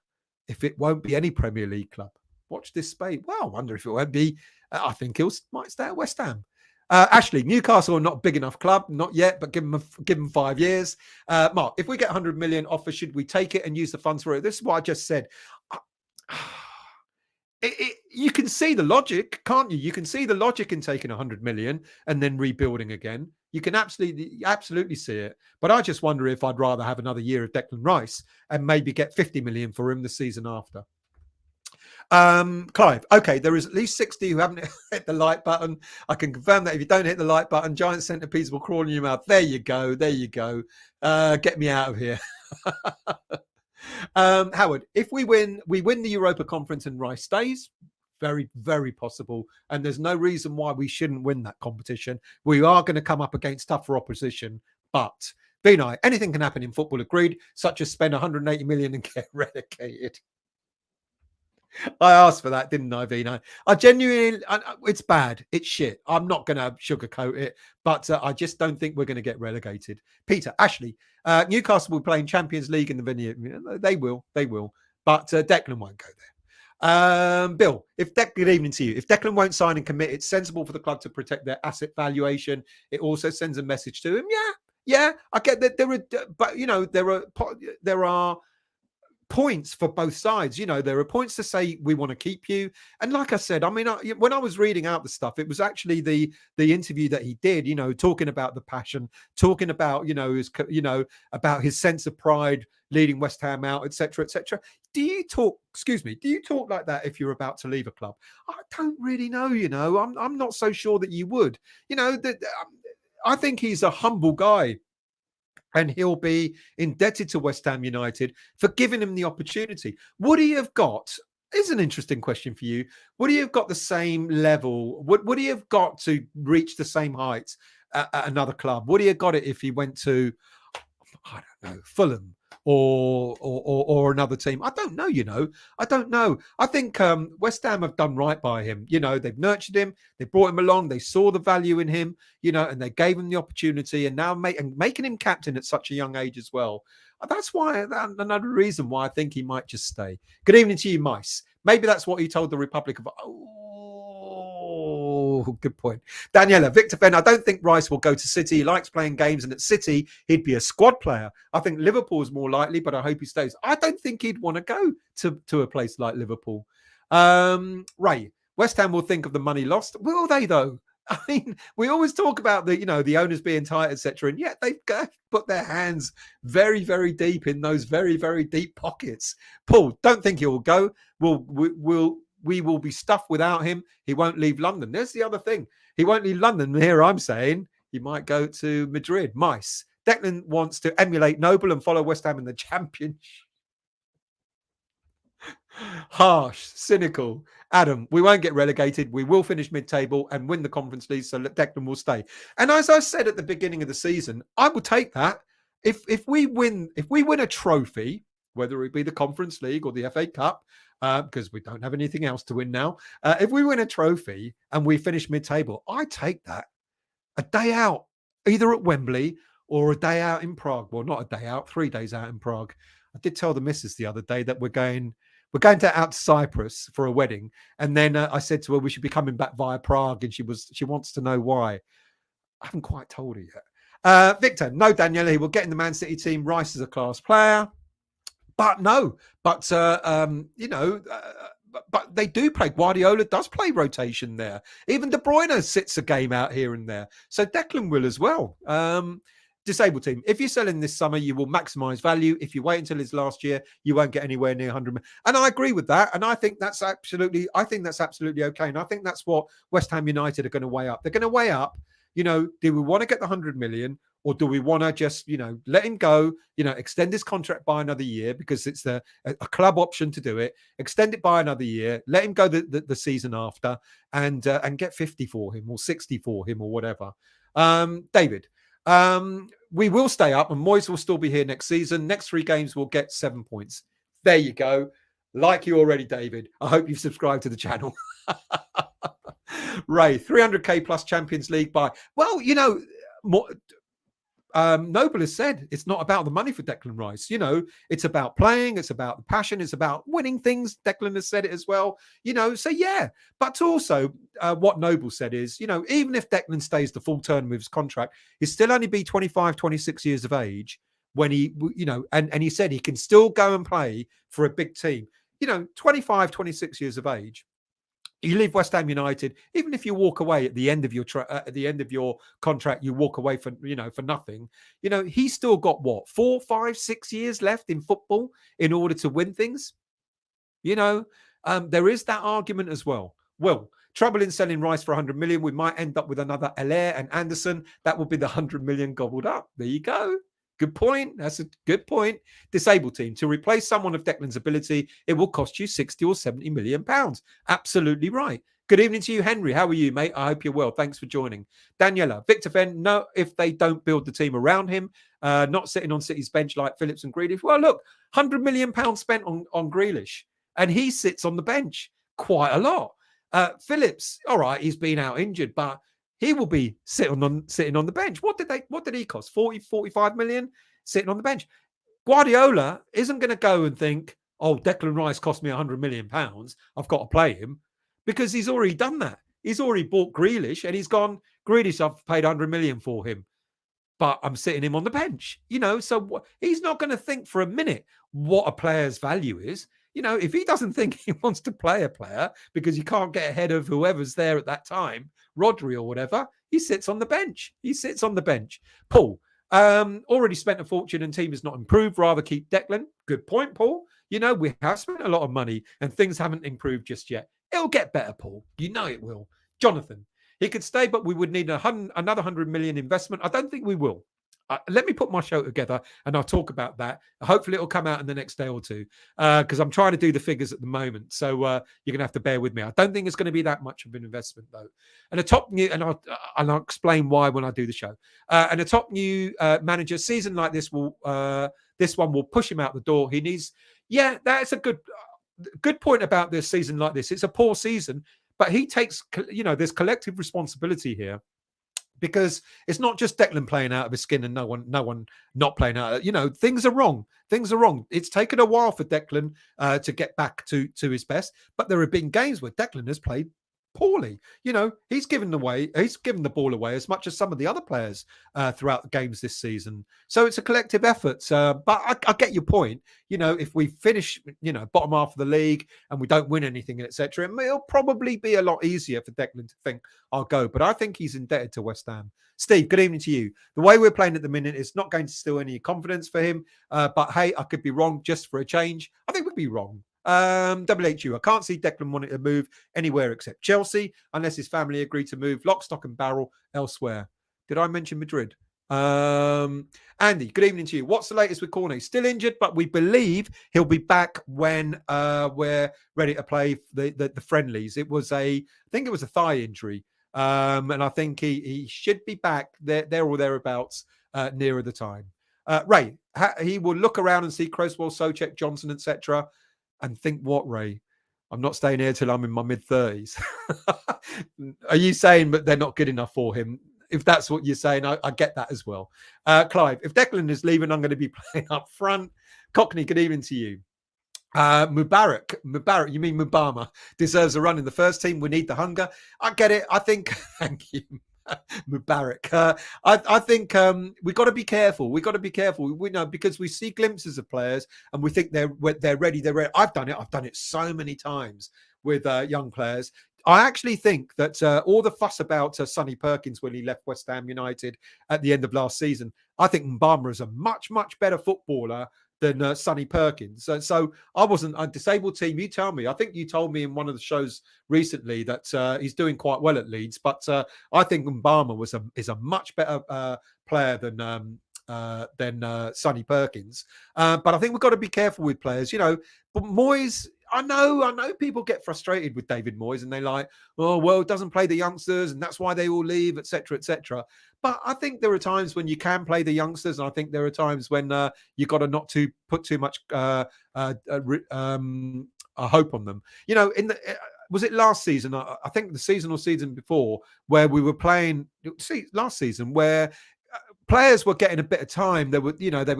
Speaker 1: if it won't be any Premier League club. Watch this space. Well, I wonder if it won't be. I think he might stay at West Ham. Ashley, Newcastle are not a big enough club, not yet, but give them 5 years. Mark, if we get 100 million offer, should we take it and use the funds for it? This is what I just said. You can see the logic, can't you? You can see the logic in taking 100 million and then rebuilding again. You can absolutely see it. But I just wonder if I'd rather have another year of Declan Rice and maybe get 50 million for him the season after. Clive, okay, there is at least 60 who haven't hit the like button. I can confirm that if you don't hit the like button, giant centipedes will crawl in your mouth. There you go. There you go. Get me out of here. Howard, if we win the Europa Conference and Rice stays. Very, very possible. And there's no reason why we shouldn't win that competition. We are going to come up against tougher opposition. But, Vinay, anything can happen in football, agreed, such as spend 180 million and get relegated. I asked for that, didn't I, Vino? I genuinely, it's bad. It's shit. I'm not going to sugarcoat it, but I just don't think we're going to get relegated. Peter, Ashley, Newcastle will be playing Champions League in the venue. They will. But Declan won't go there. Bill, good evening to you. If Declan won't sign and commit, it's sensible for the club to protect their asset valuation. It also sends a message to him. Yeah, I get that there are points for both sides. There are points to say we want to keep you, and like I said, I mean, when I was reading out the stuff, it was actually the interview that he did, talking about the passion, talking about about his sense of pride leading West Ham out, etc. Do you talk like that if you're about to leave a club? I don't really know. I'm not so sure that you would. I think he's a humble guy. And he'll be indebted to West Ham United for giving him the opportunity. Would he have got, is an interesting question for you, would he have got the same level? Would he have got to reach the same heights at another club? Would he have got it if he went to, I don't know, Fulham or another team? I don't know, I don't know. I think West Ham have done right by him. They've nurtured him. They brought him along. They saw the value in him, and they gave him the opportunity. And now making him captain at such a young age as well. That's another reason why I think he might just stay. Good evening to you, Mice. Maybe that's what he told the Republic of... Oh, good point. Daniela, Victor Fenn, I don't think Rice will go to City. He likes playing games, and at City, he'd be a squad player. I think Liverpool's more likely, but I hope he stays. I don't think he'd want to go to a place like Liverpool. Ray, West Ham will think of the money lost. Will they, though? I mean, we always talk about the owners being tight, etc., and yet they've put their hands very, very deep in those very, very deep pockets. Paul, don't think he will go. We will be stuffed without him. He won't leave London. There's the other thing. He won't leave London. Here I'm saying he might go to Madrid. Mice. Declan wants to emulate Noble and follow West Ham in the Championship. Harsh, cynical. Adam, we won't get relegated. We will finish mid-table and win the Conference League, so Declan will stay. And as I said at the beginning of the season, I will take that. If we win a trophy, whether it be the Conference League or the FA Cup, because we don't have anything else to win now. If we win a trophy and we finish mid-table, I take that. A day out, either at Wembley or a day out in Prague. Well, not a day out, 3 days out in Prague. I did tell the missus the other day that we're going out to Cyprus for a wedding. And then I said to her, we should be coming back via Prague. And she wants to know why. I haven't quite told her yet. Victor, no, Daniela, he will get in the Man City team. Rice is a class player. But they do play. Guardiola does play rotation there. Even De Bruyne sits a game out here and there. So Declan will as well. Disabled team. If you're selling this summer, you will maximize value. If you wait until his last year, you won't get anywhere near 100 million. And I agree with that. And I think that's absolutely okay. And I think that's what West Ham United are going to weigh up. They're going to weigh up, do we want to get the 100 million? Or do we want to just, let him go, extend his contract by another year because it's a club option to do it, extend it by another year, let him go the season after and get 50 for him or 60 for him or whatever. David, we will stay up and Moyes will still be here next season. Next 3 games, we'll get 7 points. There you go. Like you already, David. I hope you've subscribed to the channel. Ray, 300k plus Champions League buy. Well, more... Noble has said it's not about the money for Declan Rice. It's about playing. It's about the passion. It's about winning things. Declan has said it as well. So yeah. But also, what Noble said is, even if Declan stays the full term with his contract, he'll still only be 25, 26 years of age when he, and he said he can still go and play for a big team. 25, 26 years of age. You leave West Ham United, even if you walk away at the end of your contract, you walk away for nothing. He's still got what 4, 5, 6 years left in football in order to win things. There is that argument as well. Well, trouble in selling Rice for 100 million. We might end up with another Allaire and Anderson. That will be the 100 million gobbled up. There you go. Good point. That's a good point. Disabled team. To replace someone of Declan's ability, it will cost you 60 or 70 million pounds. Absolutely right. Good evening to you, Henry. How are you, mate? I hope you're well. Thanks for joining. Daniela, Victor Fenn, no, if they don't build the team around him, not sitting on City's bench like Phillips and Grealish. Well, look, 100 million pounds spent on Grealish, and he sits on the bench quite a lot. Phillips, all right, he's been out injured, but he will be sitting on the bench. What did he cost? 40, 45 million sitting on the bench. Guardiola isn't going to go and think, oh, Declan Rice cost me 100 million pounds. I've got to play him, because he's already done that. He's already bought Grealish, and he's gone, Grealish, I've paid 100 million for him, but I'm sitting him on the bench. So he's not going to think for a minute what a player's value is. If he doesn't think he wants to play a player because he can't get ahead of whoever's there at that time, Rodri or whatever, he sits on the bench. Paul, already spent a fortune and team has not improved. Rather keep Declan. Good point, Paul. We have spent a lot of money and things haven't improved just yet. It'll get better, Paul. It will. Jonathan, he could stay, but we would need another 100 million investment. I don't think we will. Let me put my show together and I'll talk about that. Hopefully it'll come out in the next day or two, because I'm trying to do the figures at the moment. So you're going to have to bear with me. I don't think it's going to be that much of an investment, though. And a top new, and I'll explain why when I do the show. And a top new manager season like this this one will push him out the door. He needs, that's a good point about this season like this. It's a poor season, but he takes, there's collective responsibility here. Because it's not just Declan playing out of his skin and no one not playing out. Things are wrong. It's taken a while for Declan to get back to his best, but there have been games where Declan has played poorly. He's given the ball away as much as some of the other players throughout the games this season. So it's a collective effort. But I get your point. If we finish, bottom half of the league and we don't win anything, etc., it'll probably be a lot easier for Declan to think, I'll go. But I think he's indebted to West Ham. Steve, good evening to you. The way we're playing at the minute is not going to steal any confidence for him. But hey, I could be wrong just for a change. I think we'd be wrong. WHU, I can't see Declan wanting to move anywhere except Chelsea unless his family agree to move lock, stock and barrel elsewhere. Did I mention Madrid? Andy, good evening to you. What's the latest with Cornet? Still injured, but we believe he'll be back when we're ready to play the friendlies. I think it was a thigh injury, and I think he should be back there or thereabouts nearer the time. Ray, he will look around and see Cresswell, Soucek, Johnson, etc., and think, what, Ray? I'm not staying here till I'm in my mid-30s. Are you saying that they're not good enough for him? If that's what you're saying, I get that as well. Clive, if Declan is leaving, I'm going to be playing up front. Cockney, good evening to you. Mubarak, you mean MUBAMA, deserves a run in the first team. We need the hunger. I get it. I think, thank you. Mubarak. I think we've got to be careful. We know, because we see glimpses of players and we think they're ready. They're ready. I've done it so many times with young players. I actually think that all the fuss about Sonny Perkins when he left West Ham United at the end of last season, I think MUBAMA is a much, much better footballer than Sonny Perkins. So I wasn't a disabled team. You tell me. I think you told me in one of the shows recently that he's doing quite well at Leeds. But I think MUBAMA is a much better player than Sonny Perkins. But I think we've got to be careful with players. But Moyes, I know people get frustrated with David Moyes and they're like, oh, well, doesn't play the youngsters and that's why they all leave, etc., etc. But I think there are times when you can play the youngsters, and I think there are times when you've got to not to put too much hope on them. Was it last season? I think the season or season before, where we were playing last season, where players were getting a bit of time. They were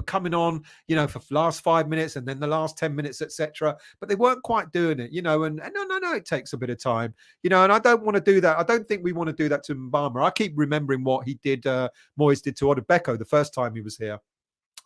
Speaker 1: coming on, for the last 5 minutes and then the last 10 minutes, etc. But they weren't quite doing it, and no, it takes a bit of time, and I don't want to do that. I don't think we want to do that to MUBAMA. I keep remembering what he did, Moyes did to Odebeko the first time he was here.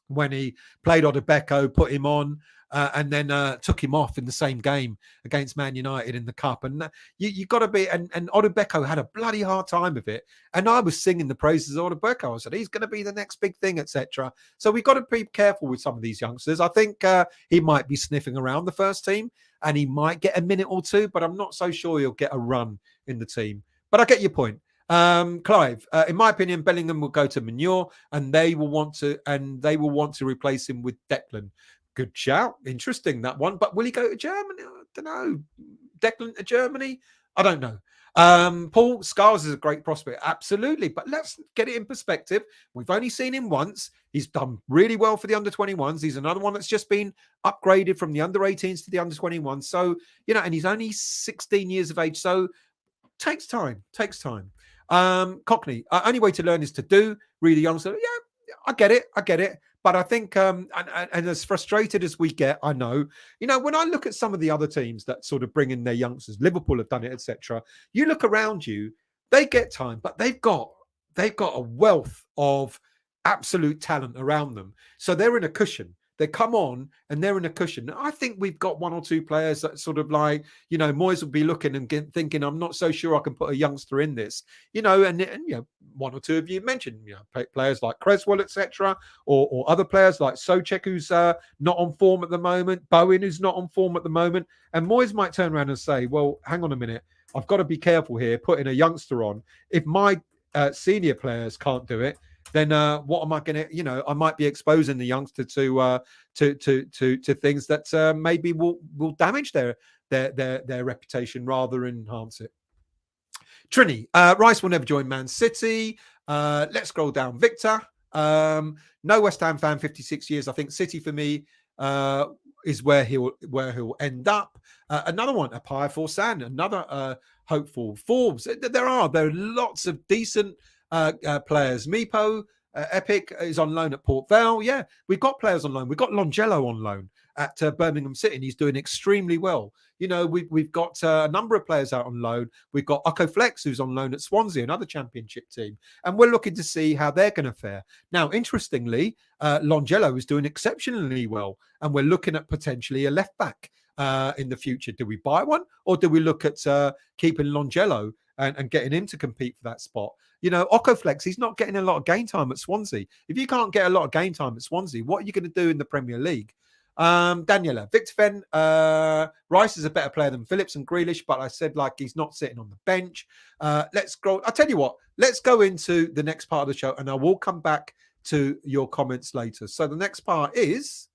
Speaker 1: when he played Odebeko, put him on, and then took him off in the same game against Man United in the Cup. And you got to be, and Odebeko had a bloody hard time of it. And I was singing the praises of Odebeko. I said, he's going to be the next big thing, etc. So we've got to be careful with some of these youngsters. I think he might be sniffing around the first team and he might get a minute or two, but I'm not so sure he'll get a run in the team. But I get your point. Clive, in my opinion, Bellingham will go to Manure, and they will want to replace him with Declan. Good shout. Interesting, that one. But will he go to Germany? I don't know. Declan to Germany? I don't know. Paul, Scars is a great prospect. Absolutely. But let's get it in perspective. We've only seen him once. He's done really well for the under-21s. He's another one that's just been upgraded from the under-18s to the under-21s. So, and he's only 16 years of age. So takes time. Cockney, only way to learn is to do. Really young. So, yeah, I get it. But I think, and as frustrated as we get, I know, when I look at some of the other teams that sort of bring in their youngsters, Liverpool have done it, etc. You look around you, they get time, but they've got a wealth of absolute talent around them. So they're in a cushion. They come on and they're in a cushion. I think we've got one or two players that sort of like, Moyes will be looking and thinking, I'm not so sure I can put a youngster in this, and one or two of you mentioned, players like Creswell, etc., or other players like Souček, who's not on form at the moment, Bowen, who's not on form at the moment. And Moyes might turn around and say, well, hang on a minute, I've got to be careful here, putting a youngster on. If my senior players can't do it, then what am I going to, I might be exposing the youngster to things that maybe will damage their reputation rather than enhance it. Trini, Rice will never join Man City. Let's scroll down. Victor, no West Ham fan, 56 years. I think City for me is where he'll end up. Another one, Apaya Forsan, another hopeful. Forbes. There are lots of decent players. Meepo, Epic is on loan at Port Vale. Yeah, we've got players on loan. We've got Longello on loan at Birmingham City, and he's doing extremely well. We've got a number of players out on loan. We've got Oko Flex, who's on loan at Swansea, another championship team, and we're looking to see how they're going to fare. Now, interestingly, Longello is doing exceptionally well, and we're looking at potentially a left back in the future. Do we buy one, or do we look at keeping Longello and getting him to compete for that spot? Okoflex, he's not getting a lot of game time at Swansea. If you can't get a lot of game time at Swansea, what are you going to do in the Premier League? Daniela, Victor Fenn, Rice is a better player than Phillips and Grealish, but I said he's not sitting on the bench. Let's go. I'll tell you what, let's go into the next part of the show and I will come back to your comments later. So the next part is...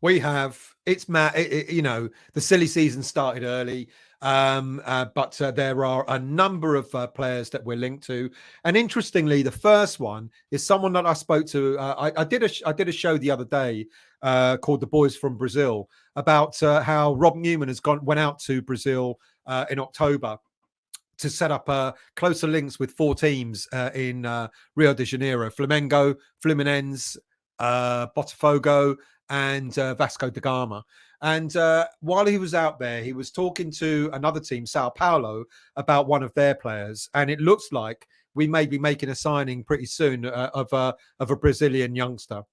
Speaker 1: We have, it's Matt, the silly season started early, but there are a number of players that we're linked to. And interestingly, the first one is someone that I spoke to. I did a show the other day called The Boys from Brazil about how Rob Newman went out to Brazil in October to set up closer links with 4 teams in Rio de Janeiro: Flamengo, Fluminense, Botafogo, and Vasco da Gama. And while he was out there, he was talking to another team, Sao Paulo, about one of their players. And it looks like we may be making a signing pretty soon of a Brazilian youngster.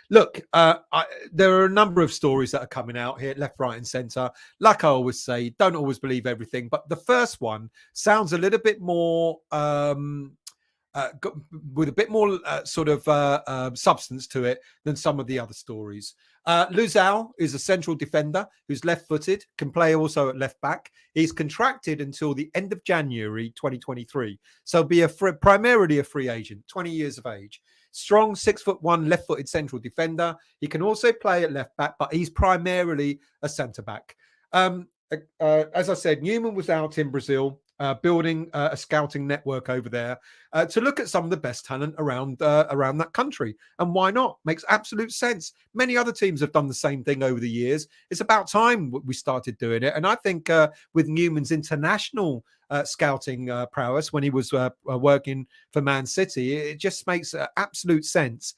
Speaker 1: Look, there are a number of stories that are coming out here, left, right, and centre. Like I always say, don't always believe everything. But the first one sounds a little bit more... with a bit more substance to it than some of the other stories. Luzau is a central defender who's left-footed, can play also at left back. He's contracted until the end of January 2023. So be primarily a free agent, 20 years of age. Strong, 6'1", left-footed central defender. He can also play at left back, but he's primarily a centre back. As I said, Newman was out in Brazil building a scouting network over there to look at some of the best talent around that country. And why not? Makes absolute sense. Many other teams have done the same thing over the years. It's about time we started doing it. And I think with Newman's international scouting prowess when he was working for Man City, it just makes absolute sense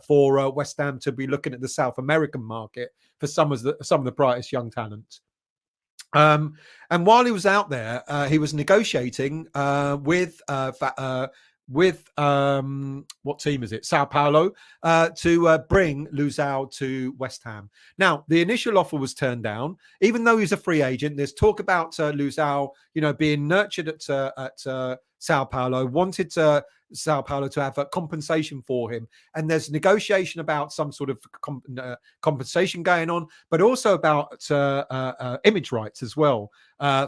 Speaker 1: for West Ham to be looking at the South American market for some of the brightest young talent. And while he was out there, he was negotiating with what team is it? Sao Paulo, to bring Luzao to West Ham. Now, the initial offer was turned down, even though he's a free agent. There's talk about Luzao, being nurtured at Sao Paulo, wanted Sao Paulo to have a compensation for him. And there's negotiation about some sort of compensation going on, but also about image rights as well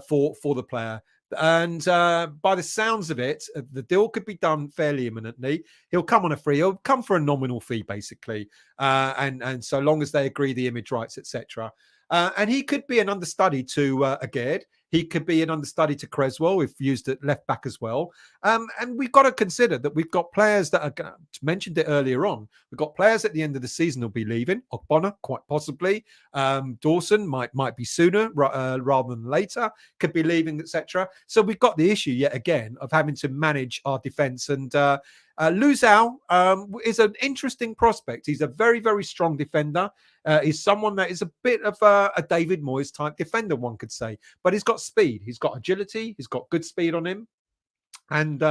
Speaker 1: for the player. And by the sounds of it, the deal could be done fairly imminently. He'll come on a free. He'll come for a nominal fee, basically, and so long as they agree the image rights, etc. And he could be an understudy to Aguerd. He could be an understudy to Creswell if used at left back as well. And we've got to consider that we've got players that are, mentioned it earlier on, we've got players at the end of the season who'll be leaving. Ogbonna, quite possibly. Dawson might be sooner rather than later, could be leaving, etc. So we've got the issue yet again of having to manage our defence. And Luzao is an interesting prospect. He's a very, very strong defender. He's someone that is a bit of a David Moyes type defender, one could say. But he's got speed. He's got agility. He's got good speed on him. And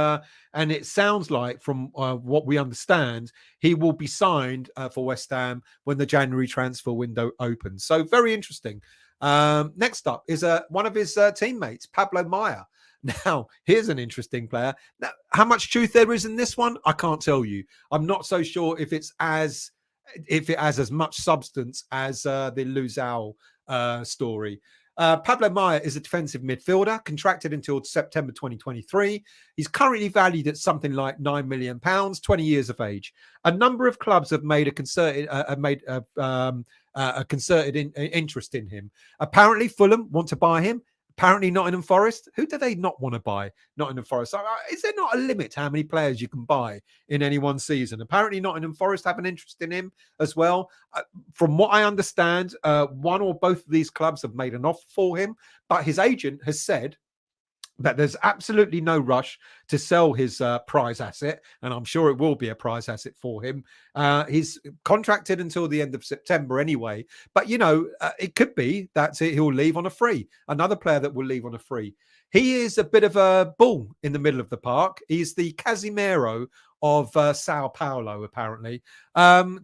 Speaker 1: it sounds like, from what we understand, he will be signed for West Ham when the January transfer window opens. So very interesting. Next up is one of his teammates, Pablo Maia. Now, here's an interesting player. Now, how much truth there is in this one, I can't tell you. I'm not so sure if it has as much substance as the Luzao story. Pablo Maia is a defensive midfielder, contracted until September 2023. He's currently valued at something like £9 million, 20 years of age. A number of clubs have made a concerted interest in him. Apparently, Fulham want to buy him. Apparently, Nottingham Forest. Who do they not want to buy? Nottingham Forest. Is there not a limit to how many players you can buy in any one season? Apparently, Nottingham Forest have an interest in him as well. From what I understand, one or both of these clubs have made an offer for him, but his agent has said that there's absolutely no rush to sell his prize asset, and I'm sure it will be a prize asset for him. He's contracted until the end of September anyway, but it could be that he'll leave on a free. Another player that will leave on a free. He is a bit of a bull in the middle of the park. He's the Casemiro of Sao Paulo, apparently.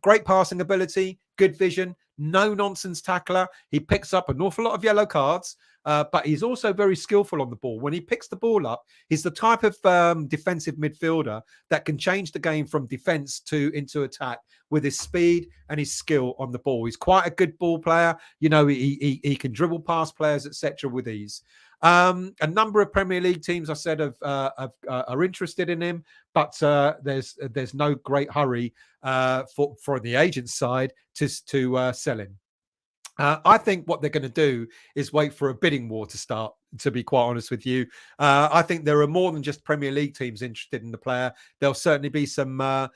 Speaker 1: Great passing ability, good vision, no nonsense tackler. He picks up an awful lot of yellow cards. But he's also very skillful on the ball. When he picks the ball up, he's the type of defensive midfielder that can change the game from defense into attack with his speed and his skill on the ball. He's quite a good ball player. He can dribble past players, etc., with ease. A number of Premier League teams, I said, are interested in him, but there's no great hurry for the agent's side to sell him. I think what they're going to do is wait for a bidding war to start, to be quite honest with you. I think there are more than just Premier League teams interested in the player. There'll certainly be some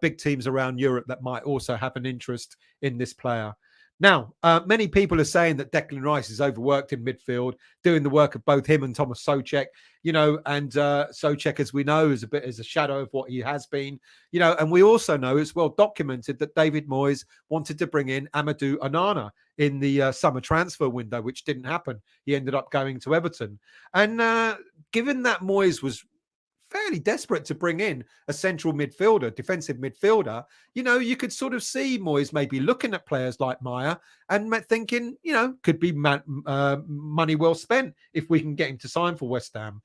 Speaker 1: big teams around Europe that might also have an interest in this player. Now, many people are saying that Declan Rice is overworked in midfield, doing the work of both him and Thomas Souček, and Souček, as we know, is a bit as a shadow of what he has been, and we also know it's well documented that David Moyes wanted to bring in Amadou Onana in the summer transfer window, which didn't happen. He ended up going to Everton. And given that Moyes was fairly desperate to bring in a central midfielder, defensive midfielder, you could sort of see Moyes maybe looking at players like Maia and thinking, could be money well spent if we can get him to sign for West Ham.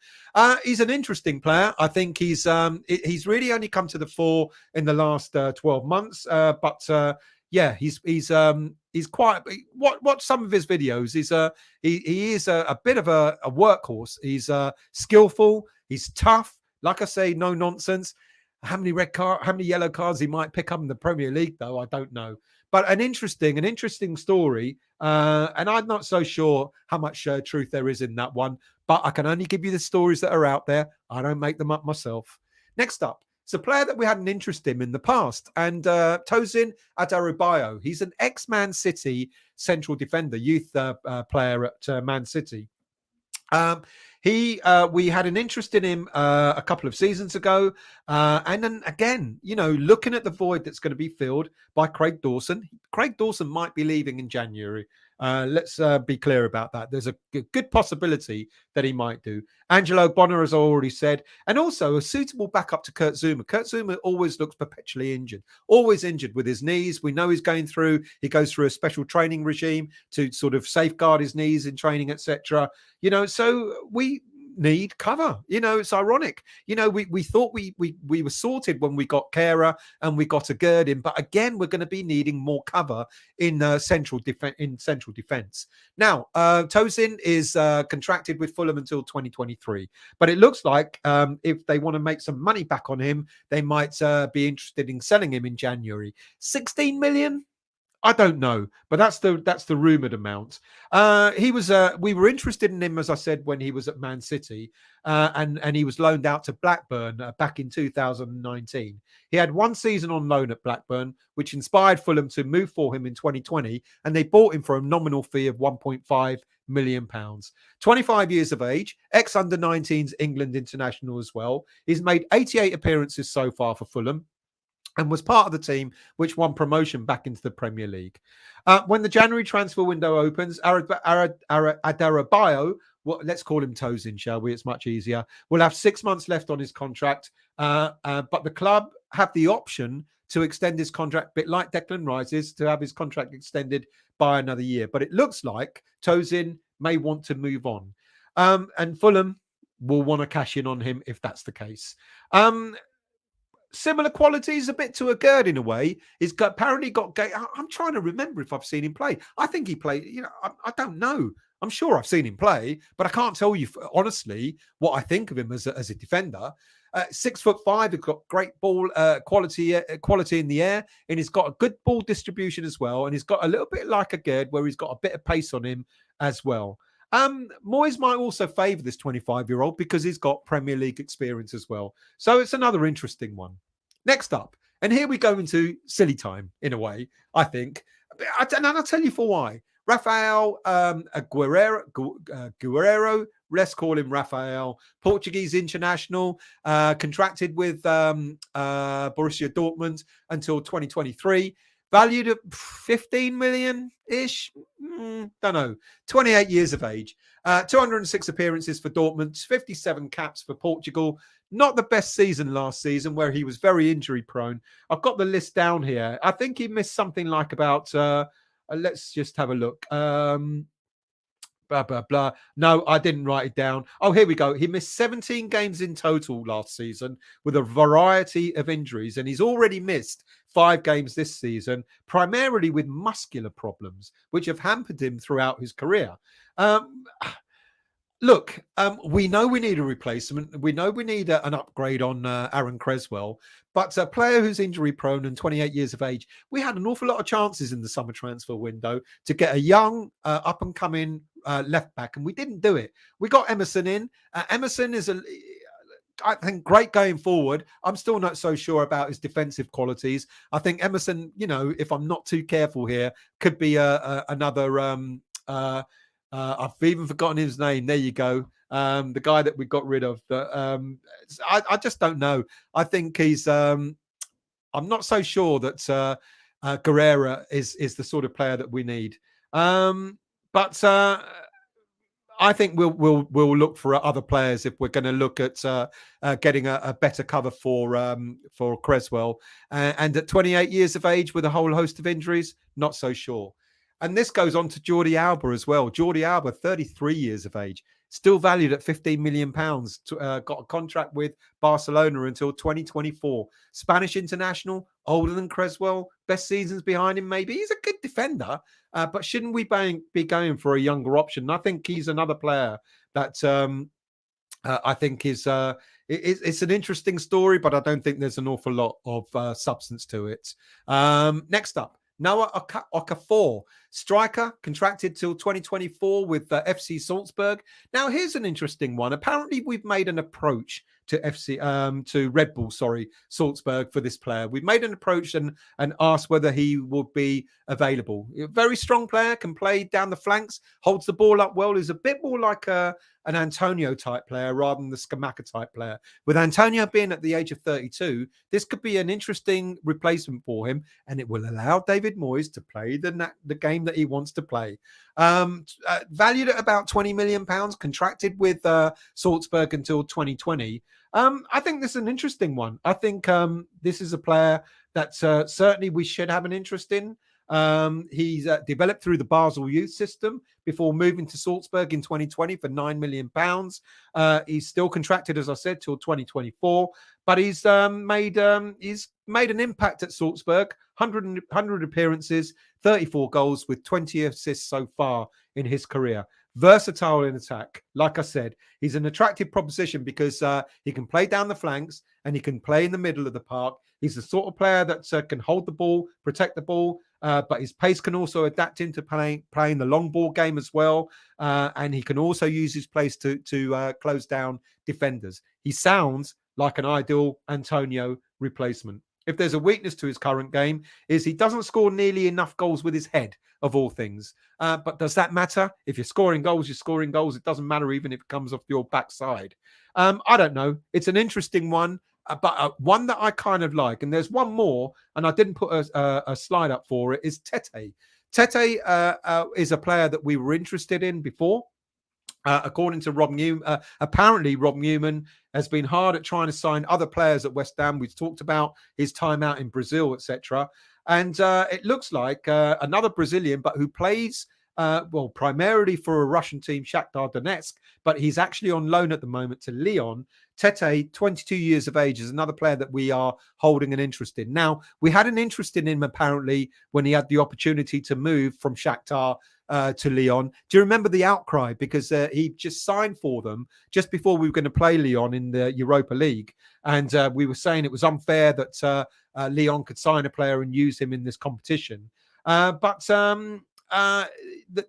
Speaker 1: He's an interesting player. I think he's really only come to the fore in the last 12 months, but he's quite. Watch some of his videos. He is a bit of a workhorse. He's skillful. He's tough. Like I say, no nonsense. How many yellow cards he might pick up in the Premier League, though, I don't know. But an interesting story. And I'm not so sure how much truth there is in that one, but I can only give you the stories that are out there. I don't make them up myself. Next up, it's a player that we had an interest in the past, and Tosin Adarabioyo. He's an ex-Man City central defender, youth player at Man City. We had an interest in him a couple of seasons ago, and then again, looking at the void that's going to be filled by Craig Dawson. Craig Dawson might be leaving in January. Let's be clear about that. There's a good possibility that he might do. Angelo Bonner, as I already said, and also a suitable backup to Kurt Zouma. Kurt Zouma always looks perpetually injured, always injured with his knees. We know he goes through a special training regime to sort of safeguard his knees in training, etc. So we need cover. It's ironic. We thought we were sorted when we got Kehrer and we got a Gerdin, but again, we're going to be needing more cover in central defense. Now, Tosin is contracted with Fulham until 2023, but it looks like if they want to make some money back on him, they might be interested in selling him in January. 16 million. I don't know, but that's the rumored amount. We were interested in him, as I said, when he was at Man City, and he was loaned out to Blackburn back in 2019. He had one season on loan at Blackburn, which inspired Fulham to move for him in 2020, and they bought him for a nominal fee of £1.5 million. 25 years of age, ex-under-19s England international as well. He's made 88 appearances so far for Fulham, and was part of the team which won promotion back into the Premier League. When the January transfer window opens, Adarabioyo, let's call him Tosin, shall we? It's much easier. Will have 6 months left on his contract, but the club have the option to extend his contract, a bit like Declan Rice's, to have his contract extended by another year. But it looks like Tosin may want to move on. And Fulham will want to cash in on him if that's the case. Similar qualities, a bit to a Gerd in a way. He's apparently got. I'm trying to remember if I've seen him play. I think he played. I don't know. I'm sure I've seen him play, but I can't tell you honestly what I think of him as a defender. 6'5", he's got great ball quality in the air, and he's got a good ball distribution as well. And he's got a little bit like a Gerd, where he's got a bit of pace on him as well. Moyes might also favour this 25-year-old because he's got Premier League experience as well. So it's another interesting one. Next up, and here we go into silly time in a way, I think. And I'll tell you for why. Rafael Guerreiro, let's call him Rafael, Portuguese international, contracted with Borussia Dortmund until 2023. Valued at 15 million-ish? Don't know. 28 years of age. 206 appearances for Dortmund, 57 caps for Portugal. Not the best season last season, where he was very injury-prone. I've got the list down here. I think he missed something like about... let's just have a look. Blah, blah, blah. No, I didn't write it down. Oh, here we go. He missed 17 games in total last season with a variety of injuries, and he's already missed 5 games this season, primarily with muscular problems, which have hampered him throughout his career. Look, we know we need a replacement. We know we need an upgrade on Aaron Creswell, but a player who's injury prone and 28 years of age, we had an awful lot of chances in the summer transfer window to get a young, up and coming left back, and we didn't do it. We got Emerson in. Emerson is I think great going forward. I'm still not so sure about his defensive qualities. I think Emerson, if I'm not too careful here, could be another. I've even forgotten his name. There you go. The guy that we got rid of. I just don't know. I think he's. I'm not so sure that Guerrero is the sort of player that we need. But I think we'll look for other players if we're going to look at getting a better cover for Creswell. And at 28 years of age with a whole host of injuries, not so sure. And this goes on to Jordi Alba as well. Jordi Alba, 33 years of age, still valued at £15 million. Got a contract with Barcelona until 2024. Spanish international, older than Creswell. Best seasons behind him, maybe. He's a good defender, but shouldn't we be going for a younger option? And I think he's another player that I think is it's an interesting story, but I don't think there's an awful lot of substance to it. Next up. Noah Okafor, striker, contracted till 2024 with FC Salzburg. Now, here's an interesting one. Apparently, we've made an approach to Red Bull, Salzburg for this player. We've made an approach and asked whether he will be available. A very strong player, can play down the flanks, holds the ball up well, is a bit more like an Antonio type player rather than the Scamacca type player. With Antonio being at the age of 32, this could be an interesting replacement for him, and it will allow David Moyes to play the game that he wants to play. Valued at about £20 million, contracted with Salzburg until 2020. I think this is an interesting one. I think this is a player that certainly we should have an interest in. He's developed through the Basel youth system before moving to Salzburg in 2020 for £9 million. He's still contracted, as I said, till 2024, but he's made an impact at Salzburg. 100 appearances, 34 goals with 20 assists so far in his career. Versatile in attack. Like I said, he's an attractive proposition because he can play down the flanks and he can play in the middle of the park. He's the sort of player that can hold the ball, protect the ball, but his pace can also adapt into playing the long ball game as well. And he can also use his pace to close down defenders. He sounds like an ideal Antonio replacement. If there's a weakness to his current game, is he doesn't score nearly enough goals with his head, of all things. But does that matter? If you're scoring goals, you're scoring goals. It doesn't matter even if it comes off your backside. I don't know. It's an interesting one, but one that I kind of like. And there's one more, and I didn't put a slide up for it, is Tete. Tete is a player that we were interested in before. According to Rob Newman, apparently Rob Newman has been hard at trying to sign other players at West Ham. We've talked about his time out in Brazil, etc. And it looks like another Brazilian, but who plays, primarily for a Russian team, Shakhtar Donetsk, but he's actually on loan at the moment to Lyon. Tete, 22 years of age, is another player that we are holding an interest in. Now, we had an interest in him, apparently, when he had the opportunity to move from Shakhtar to Lyon. Do you remember the outcry? Because he just signed for them just before we were going to play Lyon in the Europa League. And we were saying it was unfair that Lyon could sign a player and use him in this competition. But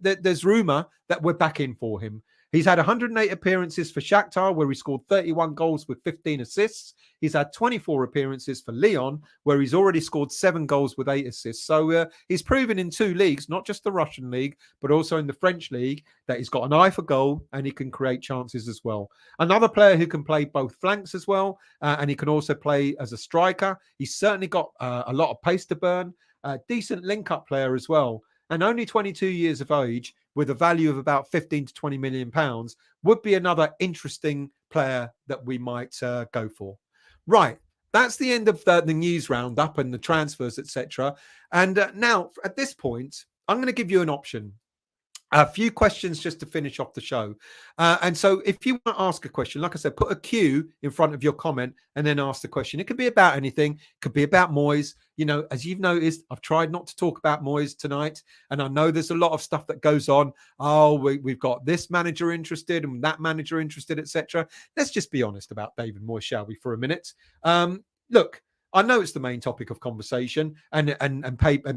Speaker 1: there's rumour that we're back in for him. He's had 108 appearances for Shakhtar, where he scored 31 goals with 15 assists. He's had 24 appearances for Lyon, where he's already scored 7 goals with 8 assists. So he's proven in 2 leagues, not just the Russian league, but also in the French league, that he's got an eye for goal and he can create chances as well. Another player who can play both flanks as well, and he can also play as a striker. He's certainly got a lot of pace to burn, decent link-up player as well. And only 22 years of age, with a value of about 15 to 20 million pounds, would be another interesting player that we might go for. Right, that's the end of the news roundup and the transfers, etc. And now, at this point, I'm going to give you an option. A few questions just to finish off the show. And so if you want to ask a question, like I said, put a Q in front of your comment and then ask the question. It could be about anything. It could be about Moyes. You know, as you've noticed, I've tried not to talk about Moyes tonight. And I know there's a lot of stuff that goes on. Oh, we've got this manager interested and that manager interested, etc. Let's just be honest about David Moyes, shall we, for a minute? Look, I know it's the main topic of conversation, and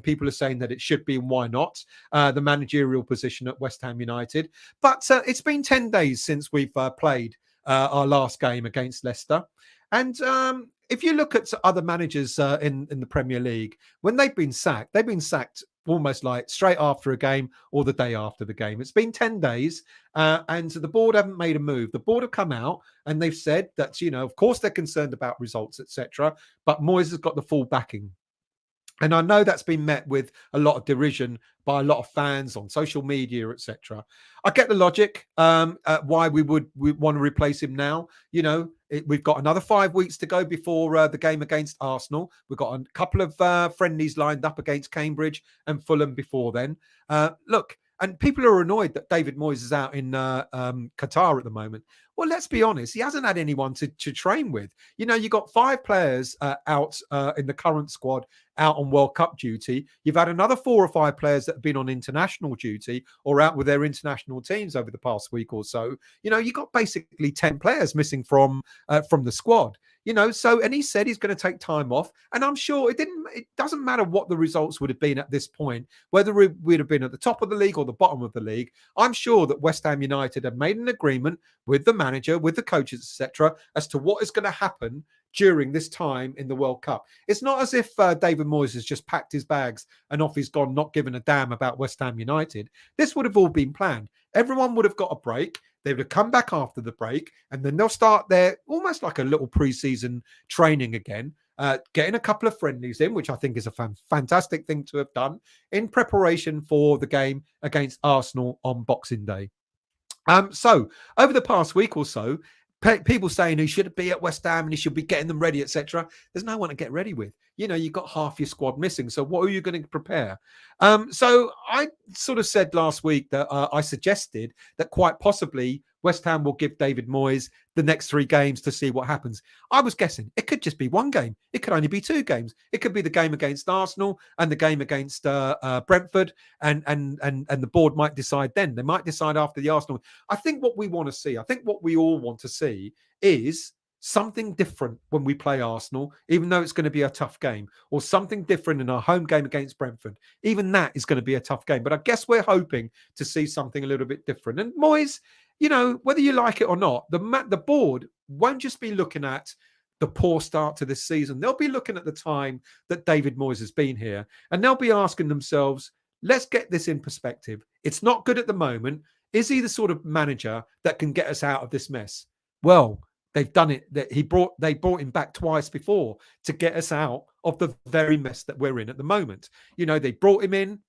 Speaker 1: people are saying that it should be, and why not, the managerial position at West Ham United. But it's been 10 days since we've played our last game against Leicester. And if you look at other managers in the Premier League, when they've been sacked almost like straight after a game or the day after the game. It's been 10 days and the board haven't made a move. The board have come out and they've said that, you know, of course they're concerned about results, etc. But Moyes has got the full backing. And I know that's been met with a lot of derision by a lot of fans on social media, etc. I get the logic why we want to replace him now. You know, we've got another 5 weeks to go before the game against Arsenal. We've got a couple of friendlies lined up against Cambridge and Fulham before then. Look, and people are annoyed that David Moyes is out in Qatar at the moment. Well, let's be honest. He hasn't had anyone to train with. You know, you got 5 players out in the current squad out on World Cup duty. You've had another 4 or 5 players that have been on international duty or out with their international teams over the past week or so. You know, you got basically 10 players missing from the squad. You know, so, and he said he's going to take time off. And I'm sure it doesn't matter what the results would have been at this point, whether we'd have been at the top of the league or the bottom of the league. I'm sure that West Ham United have made an agreement with the manager, with the coaches, etc., as to what is going to happen during this time in the World Cup. It's not as if David Moyes has just packed his bags and off he's gone, not giving a damn about West Ham United. This would have all been planned. Everyone would have got a break. They would have come back after the break, and then they'll start their almost like a little pre-season training again, getting a couple of friendlies in, which I think is a fantastic thing to have done in preparation for the game against Arsenal on Boxing Day. So over the past week or so, people saying he should be at West Ham and he should be getting them ready, etc. There's no one to get ready with. You know, you've got half your squad missing. So what are you going to prepare? So I sort of said last week that I suggested that quite possibly West Ham will give David Moyes the next 3 games to see what happens. I was guessing it could just be 1 game. It could only be 2 games. It could be the game against Arsenal and the game against Brentford, and the board might decide then. They might decide after the Arsenal. I think what we want to see, I think what we all want to see is something different when we play Arsenal, even though it's going to be a tough game, or something different in our home game against Brentford. Even that is going to be a tough game. But I guess we're hoping to see something a little bit different. And Moyes, you know, whether you like it or not, the board won't just be looking at the poor start to this season. They'll be looking at the time that David Moyes has been here, and they'll be asking themselves, let's get this in perspective. It's not good at the moment. Is he the sort of manager that can get us out of this mess? Well, they've done it. They brought him back twice before to get us out of the very mess that we're in at the moment. You know, they brought him in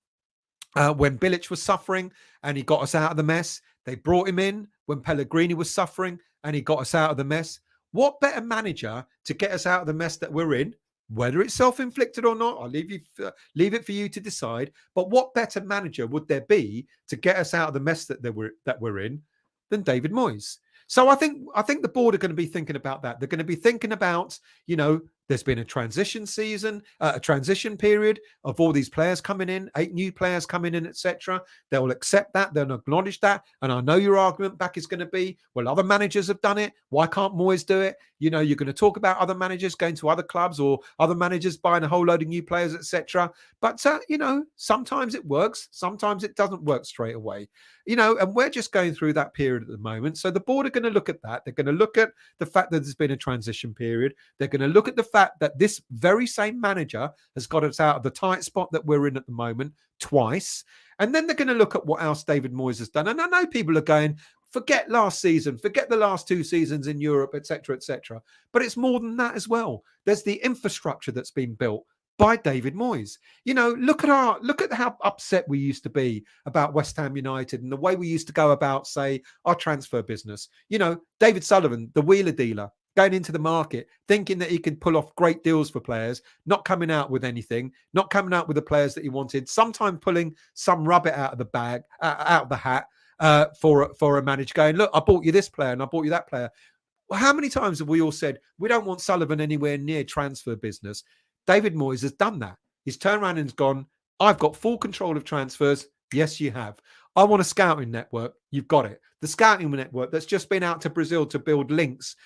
Speaker 1: when Bilic was suffering and he got us out of the mess. They brought him in when Pellegrini was suffering and he got us out of the mess. What better manager to get us out of the mess that we're in? Whether it's self-inflicted or not, I'll leave it for you to decide. But what better manager would there be to get us out of the mess that we're in than David Moyes? So I think the board are going to be thinking about that. They're going to be thinking about, you know, there's been a transition season, a transition period of all these players coming in, 8 new players coming in, etc. They'll accept that. They'll acknowledge that. And I know your argument back is going to be, well, other managers have done it. Why can't Moyes do it? You know, you're going to talk about other managers going to other clubs or other managers buying a whole load of new players, etc. But, you know, sometimes it works. Sometimes it doesn't work straight away. You know, and we're just going through that period at the moment. So the board are going to look at that. They're going to look at the fact that there's been a transition period. They're going to look at the fact that this very same manager has got us out of the tight spot that we're in at the moment twice. And then they're going to look at what else David Moyes has done. And I know people are going, forget last season, forget the last 2 seasons in Europe, etc., etc. But it's more than that as well. There's the infrastructure that's been built by David Moyes. You know, look at how upset we used to be about West Ham United and the way we used to go about, say, our transfer business. You know, David Sullivan, the wheeler dealer, going into the market, thinking that he could pull off great deals for players, not coming out with anything, not coming out with the players that he wanted, sometimes pulling some rabbit out of the bag, out of the hat for a manager going, look, I bought you this player and I bought you that player. Well, how many times have we all said, we don't want Sullivan anywhere near transfer business? David Moyes has done that. He's turned around and gone, I've got full control of transfers. Yes, you have. I want a scouting network. You've got it. The scouting network that's just been out to Brazil to build links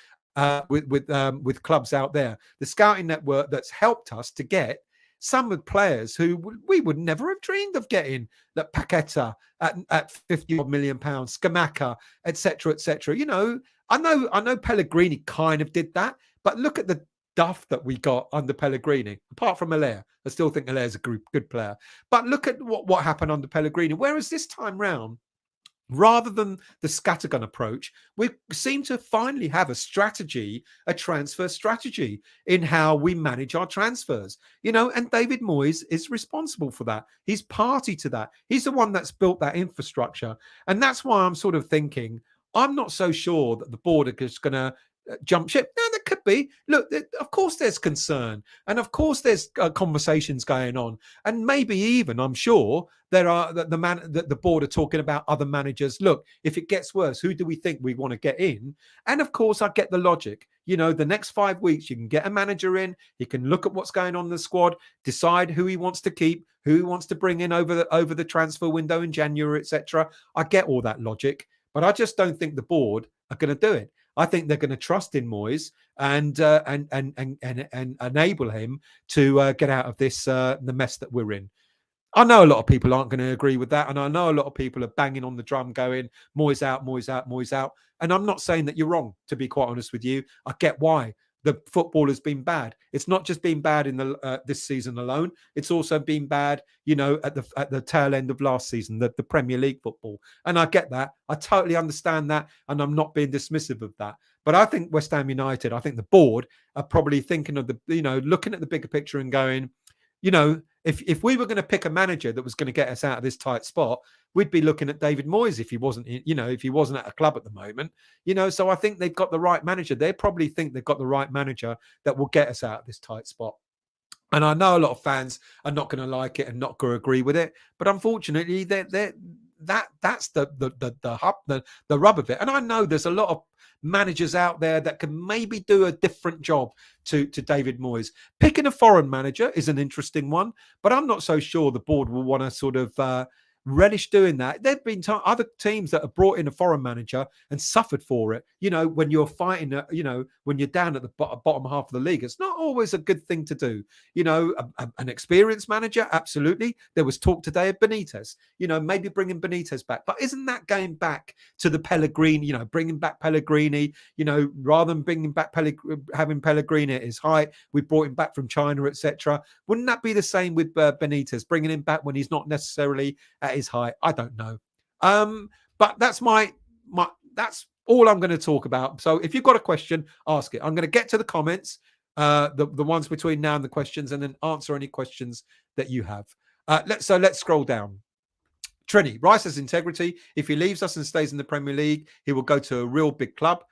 Speaker 1: with clubs out there. The scouting network that's helped us to get some of the players who we would never have dreamed of getting, that Paqueta at 50 million pounds, Scamacca, etc., etc. You know, I know Pellegrini kind of did that, but look at the duff that we got under Pellegrini. Apart from Allaire, I still think Allaire's a good player. But look at what happened under Pellegrini. Whereas this time round, rather than the scattergun approach, we seem to finally have a strategy, a transfer strategy in how we manage our transfers. You know, and David Moyes is responsible for that. He's party to that. He's the one that's built that infrastructure. And that's why I'm sort of thinking, I'm not so sure that the board are just going to jump ship. Now, could be. Look, of course there's concern, and of course there's conversations going on, and maybe even, I'm sure, there are the board are talking about other managers. Look, if it gets worse, who do we think we want to get in? And of course, I get the logic. You know, the next 5 weeks, you can get a manager in. He can look at what's going on in the squad, decide who he wants to keep, who he wants to bring in over the transfer window in January, etc. I get all that logic, but I just don't think the board are going to do it. I think they're going to trust in Moyes and enable him to get out of this the mess that we're in. I know a lot of people aren't going to agree with that, and I know a lot of people are banging on the drum going, Moyes out, Moyes out, Moyes out. And I'm not saying that you're wrong, to be quite honest with you. I get why. The football has been bad. It's not just been bad in the this season alone. It's also been bad, you know, at the tail end of last season, the Premier League football. And I get that. I totally understand that, and I'm not being dismissive of that. But I think West Ham United, I think the board are probably thinking of looking at the bigger picture and going, you know, if we were going to pick a manager that was going to get us out of this tight spot, we'd be looking at David Moyes if he wasn't at a club at the moment, you know. So I think they've got the right manager. They probably think they've got the right manager that will get us out of this tight spot. And I know a lot of fans are not going to like it and not going to agree with it, but unfortunately, that's the rub of it. And I know there's a lot of managers out there that can maybe do a different job to David Moyes. Picking a foreign manager is an interesting one, but I'm not so sure the board will want to sort of relish doing that. There've been other teams that have brought in a foreign manager and suffered for it. You know, when you're fighting, when you're down at the bottom half of the league, it's not always a good thing to do. You know, an experienced manager, absolutely. There was talk today of Benitez, you know, maybe bringing Benitez back. But isn't that going back to the Pellegrini, you know, bringing back Pellegrini, you know, rather than bringing back having Pellegrini at his height, we brought him back from China, etc. Wouldn't that be the same with Benitez, bringing him back when he's not necessarily at his height? I don't know. But that's that's all I'm going to talk about. So if you've got a question, ask it. I'm going to get to the comments, the ones between now and the questions, and then answer any questions that you have. Let's scroll down. Trini, Rice has integrity. If he leaves us and stays in the Premier League, he will go to a real big club.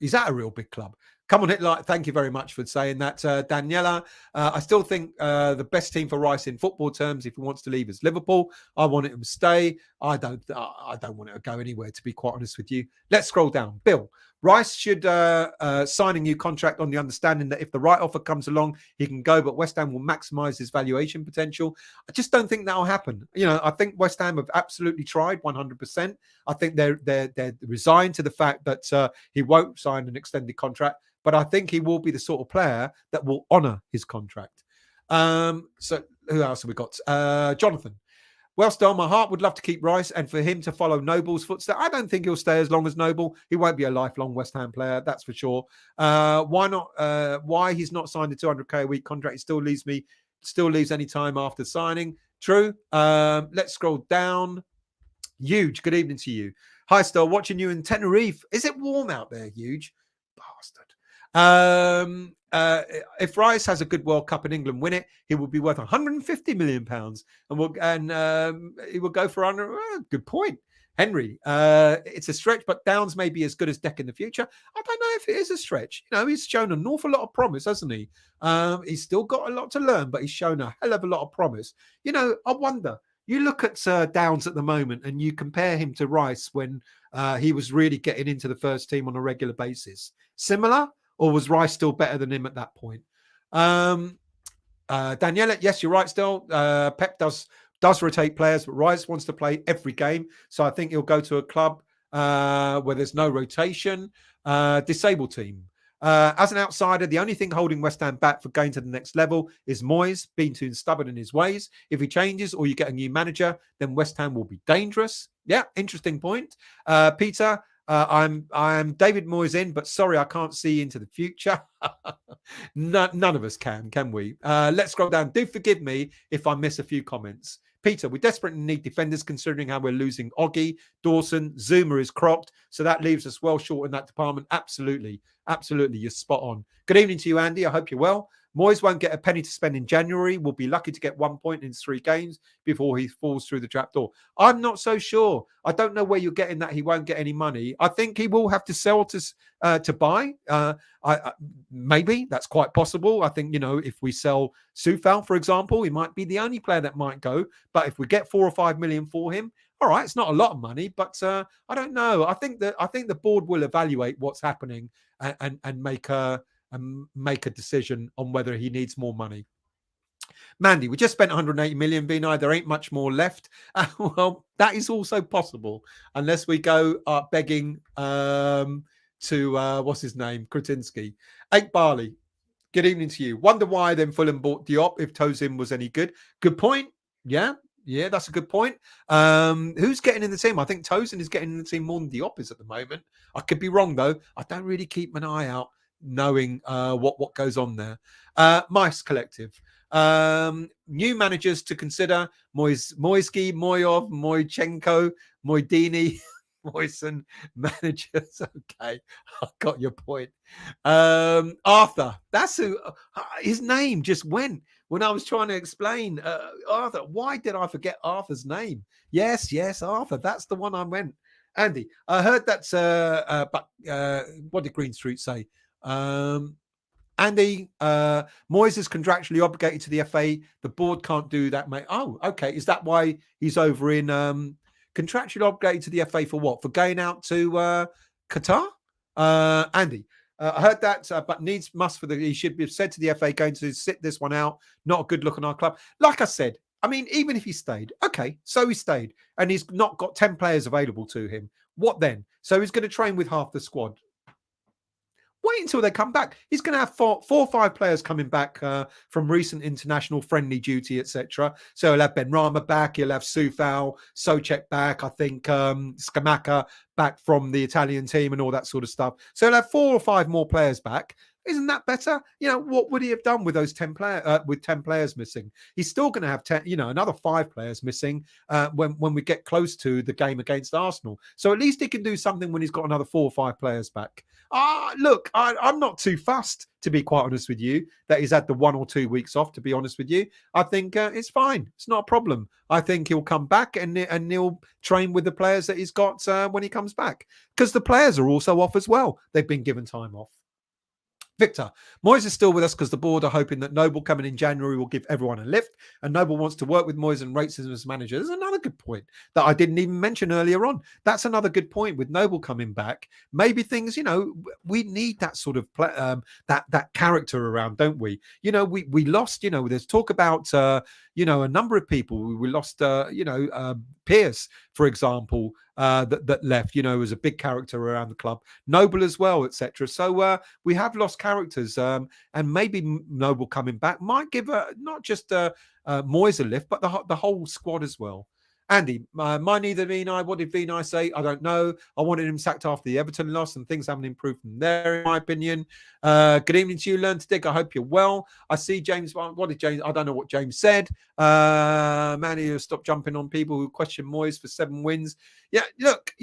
Speaker 1: He's at a real big club. Come on, Hitler. Thank you very much for saying that, Daniela. I still think the best team for Rice in football terms, if he wants to leave, is Liverpool. I want him to stay. I don't want it to go anywhere, to be quite honest with you. Let's scroll down. Bill, Rice should sign a new contract on the understanding that if the right offer comes along, he can go, but West Ham will maximise his valuation potential. I just don't think that will happen. You know, I think West Ham have absolutely tried 100%. I think they're resigned to the fact that he won't sign an extended contract. But I think he will be the sort of player that will honour his contract. So who else have we got? Jonathan. Well, still, my heart would love to keep Rice and for him to follow Noble's footsteps. I don't think he'll stay as long as Noble. He won't be a lifelong West Ham player, that's for sure. Why not? Why he's not signed a 200k a week contract? It still leaves any time after signing. True. Let's scroll down. Huge. Good evening to you. Hi, Still. Watching you in Tenerife. Is it warm out there? Huge. Bastard. If Rice has a good World Cup and England win it, he will be worth 150 million pounds, and he will go for under. Good point, Henry. It's a stretch, but Downs may be as good as Deck in the future. I don't know if it is a stretch. You know, he's shown an awful lot of promise, hasn't he? He's still got a lot to learn, but he's shown a hell of a lot of promise. You know, I wonder. You look at Downs at the moment, and you compare him to Rice when he was really getting into the first team on a regular basis. Similar. Or was Rice still better than him at that point? Daniela, yes, you're right still. Pep does rotate players, but Rice wants to play every game. So I think he'll go to a club where there's no rotation, disabled team. As an outsider, the only thing holding West Ham back for going to the next level is Moyes being too stubborn in his ways. If he changes or you get a new manager, then West Ham will be dangerous. Yeah, interesting point. Peter, I'm David Moyes in, but sorry, I can't see into the future. None of us can we? Let's scroll down. Do forgive me if I miss a few comments. Peter, we desperately need defenders considering how we're losing Oggy, Dawson, Zuma is crocked, so that leaves us well short in that department. Absolutely, you're spot on. Good evening to you, Andy. I hope you're well. Moyes won't get a penny to spend in January. We'll be lucky to get 1 point in 3 games before he falls through the trapdoor. I'm not so sure. I don't know where you're getting that he won't get any money. I think he will have to sell to buy. Maybe that's quite possible. I think, if we sell Soufal, for example, he might be the only player that might go. But if we get 4 or 5 million for him, all right, it's not a lot of money, but I don't know. I think the board will evaluate what's happening and make a decision on whether he needs more money. Mandy, we just spent 180 million, Vinay. There ain't much more left. Well, that is also possible, unless we go begging to what's his name, Kretinsky. 8 Barley. Good evening to you. Wonder why then Fulham bought Diop if Tosin was any good. Good point. Yeah, that's a good point. Who's getting in the team? I think Tosin is getting in the team more than Diop is at the moment. I could be wrong though. I don't really keep an eye out knowing what goes on there. Mice Collective. New managers to consider: Moyski, Moyov, Moychenko, Moydini, Moyson. Managers. Okay, I got your point. Arthur. That's who his name just went when I was trying to explain Arthur. Why did I forget Arthur's name? Yes, Arthur. That's the one I meant. Andy, I heard that's but what did Green Street say? Andy, Moyes is contractually obligated to the FA. The board can't do that, mate. Oh, okay. Is that why he's over in contractually obligated to the FA for what? For going out to Qatar? Andy, I heard that, but he should be said to the FA going to sit this one out. Not a good look on our club. Like I said, I mean, even if he stayed, okay, so he stayed, and he's not got 10 players available to him. What then? So he's going to train with half the squad. Wait until they come back. He's going to have 4 or 5 players coming back from recent international friendly duty, etc. So he'll have Ben Rama back. He'll have Soufal, Souček back. I think Scamacca back from the Italian team and all that sort of stuff. So he'll have 4 or 5 more players back. Isn't that better? What would he have done with those 10 players missing? He's still going to have 10, another 5 players missing when we get close to the game against Arsenal. So at least he can do something when he's got another 4 or 5 players back. Look, I'm not too fussed, to be quite honest with you, that he's had the 1 or 2 weeks off, to be honest with you. I think it's fine. It's not a problem. I think he'll come back and he'll train with the players that he's got when he comes back. Because the players are also off as well. They've been given time off. Victor, Moyes is still with us because the board are hoping that Noble coming in January will give everyone a lift, and Noble wants to work with Moyes and rates him as manager. There's another good point that I didn't even mention earlier on. That's another good point with Noble coming back. Maybe things, we need that sort of that character around, don't we? We lost. There's talk about a number of people. We lost. Pierce, for example, that left, as a big character around the club. Noble as well, etc. So we have lost characters, and maybe Noble coming back might give not just Moyes a lift, but the whole squad as well. Andy, my neither Vinay. What did Vinay say? I don't know. I wanted him sacked after the Everton loss, and things haven't improved from there, in my opinion. Good evening to you. Learn to dig. I hope you're well. I see James. What did James? I don't know what James said. Manny, stop jumping on people who question Moyes for 7 wins. Yeah, look,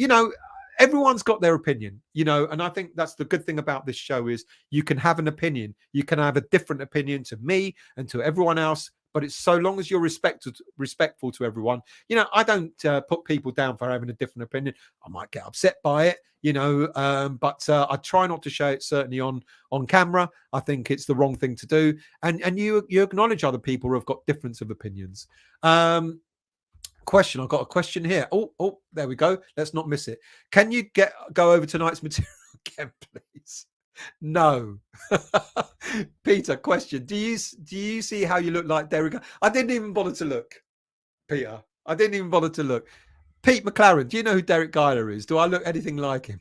Speaker 1: everyone's got their opinion, and I think that's the good thing about this show is you can have an opinion. You can have a different opinion to me and to everyone else. But it's so long as you're respectful to everyone. I don't put people down for having a different opinion. I might get upset by it, but I try not to show it certainly on camera. I think it's the wrong thing to do. And you acknowledge other people who have got difference of opinions. Question. I've got a question here. Oh, there we go. Let's not miss it. Can you go over tonight's material again, please? No. Peter, question. Do you see how you look like Derek? I didn't even bother to look, Peter. I didn't even bother to look. Pete McLaren, do you know who Derek Geiler is? Do I look anything like him?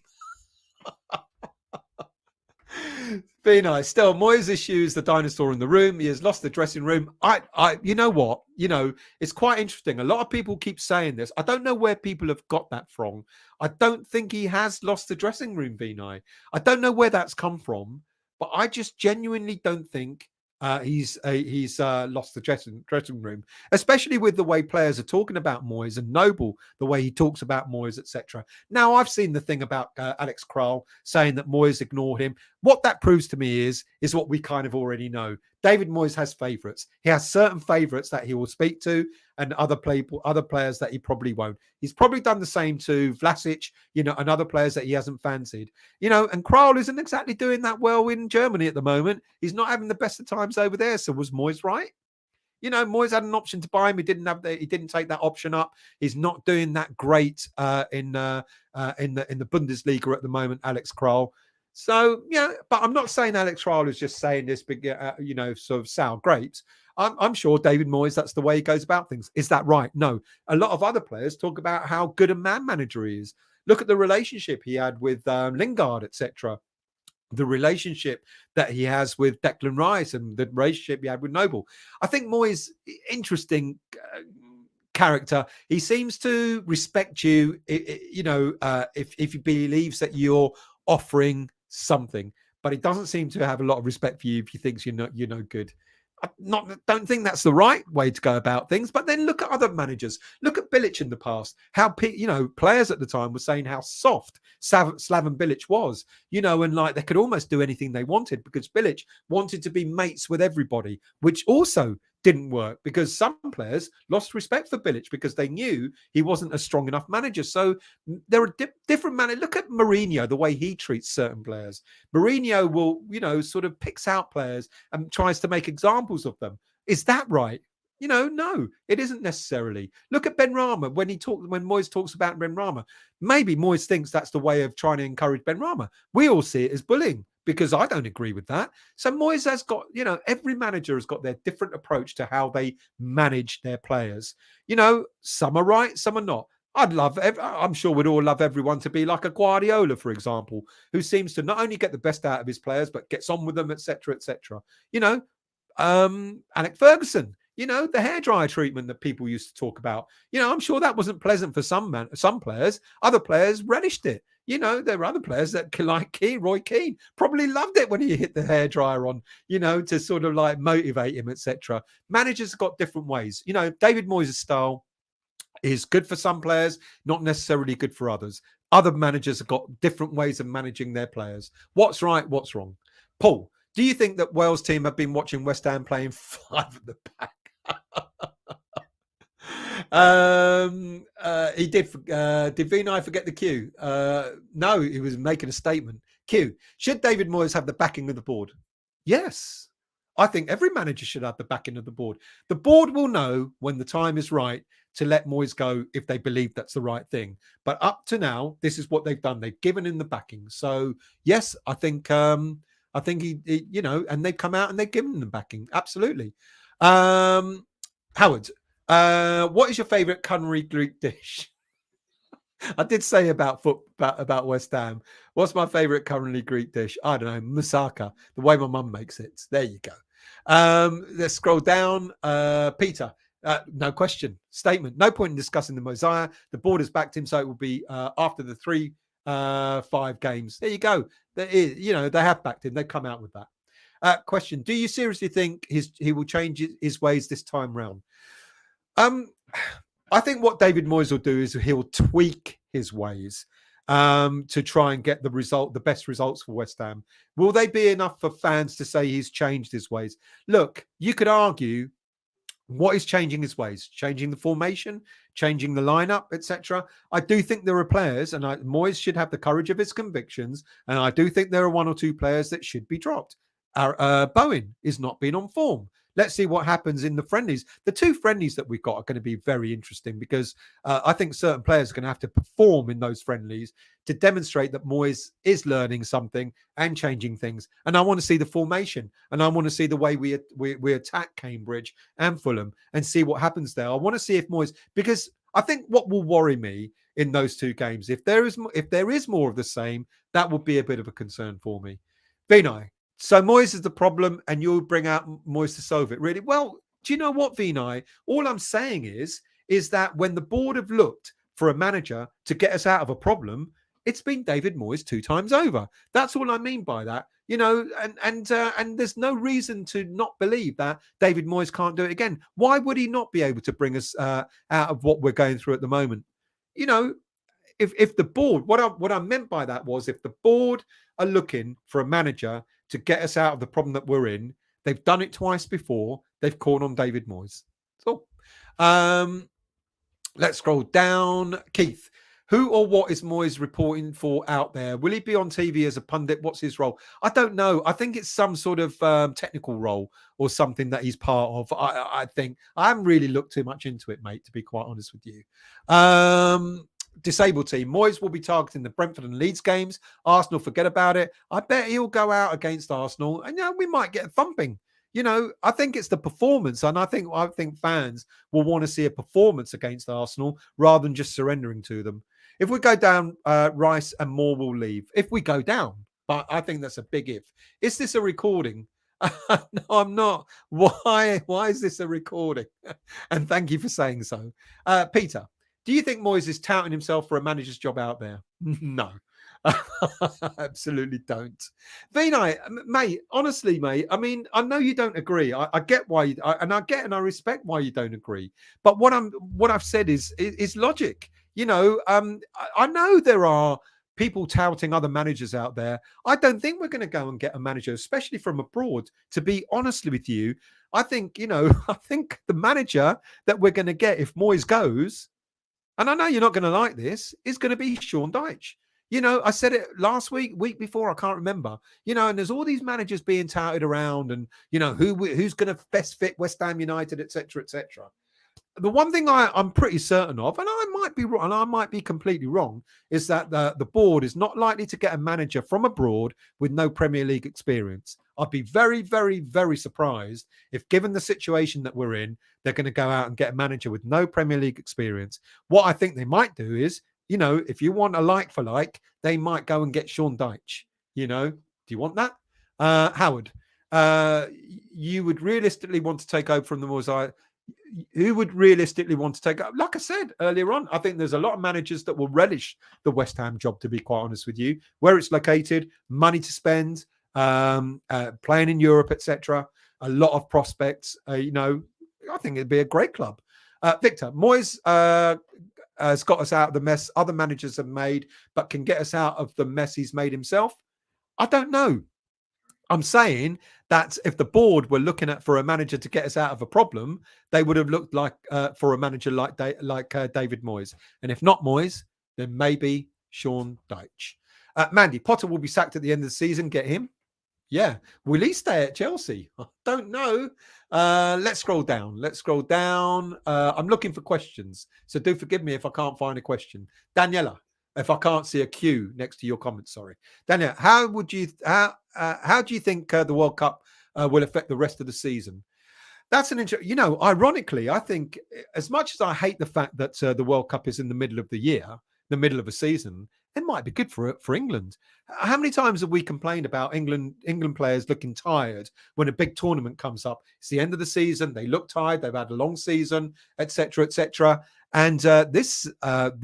Speaker 1: Be nice. Still, Moyes' issue is the dinosaur in the room. He has lost the dressing room. You know what? It's quite interesting. A lot of people keep saying this. I don't know where people have got that from. I don't think he has lost the dressing room, Vinay. I don't know where that's come from, but I just genuinely don't think he's lost the dressing room, especially with the way players are talking about Moyes and Noble, the way he talks about Moyes, etc. Now, I've seen the thing about Alex Kral saying that Moyes ignored him. What that proves to me is what we kind of already know, David Moyes has favourites. He has certain favourites that he will speak to, and other players that he probably won't. He's probably done the same to Vlasic, and other players that he hasn't fancied. And Král isn't exactly doing that well in Germany at the moment. He's not having the best of times over there. So was Moyes right? Moyes had an option to buy him. He didn't take that option up. He's not doing that great in the Bundesliga at the moment, Alex Král. So but I'm not saying Alex Král is just saying this big, sort of sour grapes. I'm sure David Moyes, that's the way he goes about things. Is that right? No. A lot of other players talk about how good a man manager he is. Look at the relationship he had with Lingard, etc. The relationship that he has with Declan Rice and the relationship he had with Noble. I think Moyes, interesting character. He seems to respect you, if he believes that you're offering something, but he doesn't seem to have a lot of respect for you if he thinks you're no good. Don't think that's the right way to go about things. But then look at other managers. Look at Bilic in the past. How players at the time were saying how soft Slaven Bilic was. And like they could almost do anything they wanted because Bilic wanted to be mates with everybody, which also didn't work because some players lost respect for Bilic because they knew he wasn't a strong enough manager. So there are different managers. Look at Mourinho, the way he treats certain players. Mourinho will, sort of picks out players and tries to make examples of them. Is that right? No, it isn't necessarily. Look at Benrahma when Moyes talks about Benrahma. Maybe Moyes thinks that's the way of trying to encourage Benrahma. We all see it as bullying because I don't agree with that. So Moyes has got, every manager has got their different approach to how they manage their players. Some are right, some are not. I'm sure we'd all love everyone to be like a Guardiola, for example, who seems to not only get the best out of his players, but gets on with them, etc., etc. Alec Ferguson, the hairdryer treatment that people used to talk about. I'm sure that wasn't pleasant for some players. Other players relished it. There were other players that, like Roy Keane, probably loved it when he hit the hairdryer on, to sort of like motivate him, etc. Managers have got different ways. David Moyes' style is good for some players, not necessarily good for others. Other managers have got different ways of managing their players. What's right? What's wrong? Paul, do you think that Wales team have been watching West Ham playing 5 at the back? He did. Did Vinay forget the cue? No, he was making a statement. Q. Should David Moyes have the backing of the board? Yes. I think every manager should have the backing of the board. The board will know when the time is right to let Moyes go if they believe that's the right thing. But up to now, this is what they've done. They've given him the backing. So yes, I think he and they've come out and they've given him the backing. Absolutely. Howard, what is your favourite culinary Greek dish? I did say about West Ham. What's my favourite culinary Greek dish? I don't know, moussaka, the way my mum makes it. There you go. Let's scroll down. Peter, no question. Statement. No point in discussing the Mosiah. The board has backed him, so it will be after the 3-5 games. There you go. They have backed him. They've come out with that. Question. Do you seriously think he will change his ways this time round? I think what David Moyes will do is he'll tweak his ways to try and get the best results for West Ham. Will they be enough for fans to say he's changed his ways? Look, you could argue what is changing his ways, changing the formation, changing the lineup, etc. I do think there are players, and Moyes should have the courage of his convictions, and I do think there are 1 or 2 players that should be dropped. Bowen is not being on form. Let's see what happens in the friendlies. The 2 friendlies that we've got are going to be very interesting because I think certain players are going to have to perform in those friendlies to demonstrate that Moyes is learning something and changing things. And I want to see the formation, and I want to see the way we attack Cambridge and Fulham and see what happens there. I want to see if Moyes, because I think what will worry me in those 2 games, if there is more of the same, that would be a bit of a concern for me. Vinay. So Moyes is the problem, and you'll bring out Moyes to solve it. Really? Well, do you know what, Vinay? All I'm saying is that when the board have looked for a manager to get us out of a problem, it's been David Moyes 2 times over. That's all I mean by that. And there's no reason to not believe that David Moyes can't do it again. Why would he not be able to bring us out of what we're going through at the moment? If the board, what I meant by that was if the board are looking for a manager to get us out of the problem that we're in, They've done it twice before. They've called on David Moyes. So, let's scroll down. Keith, who or what is Moyes reporting for out there? Will he be on TV as a pundit? What's his role? I don't know. I think it's some sort of technical role or something that he's part of. I think I haven't really looked too much into it, mate, to be quite honest with you. Disabled team. Moyes will be targeting the Brentford and Leeds games. Arsenal, forget about it. I bet he'll go out against Arsenal, and we might get a thumping. I think it's the performance, and I think fans will want to see a performance against Arsenal rather than just surrendering to them. If we go down, Rice and Moore will leave. If we go down, but I think that's a big if. Is this a recording? No, I'm not. Why is this a recording? And thank you for saying so. Peter, do you think Moyes is touting himself for a manager's job out there? No. Absolutely don't. Vinay, mate, honestly, mate, I mean, I know you don't agree. I get why, and I respect why you don't agree. But what I've said is logic. I know there are people touting other managers out there. I don't think we're going to go and get a manager, especially from abroad. To be honest with you, I think the manager that we're going to get if Moyes goes, and I know you're not going to like this, is going to be Sean Dyche. I said it last week before, I can't remember, and there's all these managers being touted around and, who's going to best fit West Ham United, etc., etc. The one thing I'm pretty certain of, and I might be wrong, and I might be completely wrong, is that the board is not likely to get a manager from abroad with no Premier League experience. I'd be very, very, very surprised if, given the situation that we're in, they're going to go out and get a manager with no Premier League experience. What I think they might do is, if you want a like for like, they might go and get Sean Dyche. Do you want that? Howard, you would realistically want to take over from the Moyes. Who would realistically want to take up? Like I said earlier on, I think there's a lot of managers that will relish the West Ham job, to be quite honest with you, where it's located, money to spend, playing in Europe, etc. A lot of prospects. I think it'd be a great club. Victor, Moyes has got us out of the mess other managers have made, but can get us out of the mess he's made himself. I don't know. I'm saying that if the board were looking for a manager to get us out of a problem, they would have looked like for a manager like David Moyes. And if not Moyes, then maybe Sean Dyche. Mandy, Potter will be sacked at the end of the season. Get him. Yeah. Will he stay at Chelsea? I don't know. Let's scroll down. I'm looking for questions. So do forgive me if I can't find a question. Daniela, if I can't see a Q next to your comment, sorry. Daniela, how do you think the World Cup will affect the rest of the season? That's an interesting, ironically, I think as much as I hate the fact that the World Cup is in the middle of the year, the middle of a season, it might be good for England. How many times have we complained about England players looking tired when a big tournament comes up? It's the end of the season. They look tired. They've had a long season, etc., etc. And this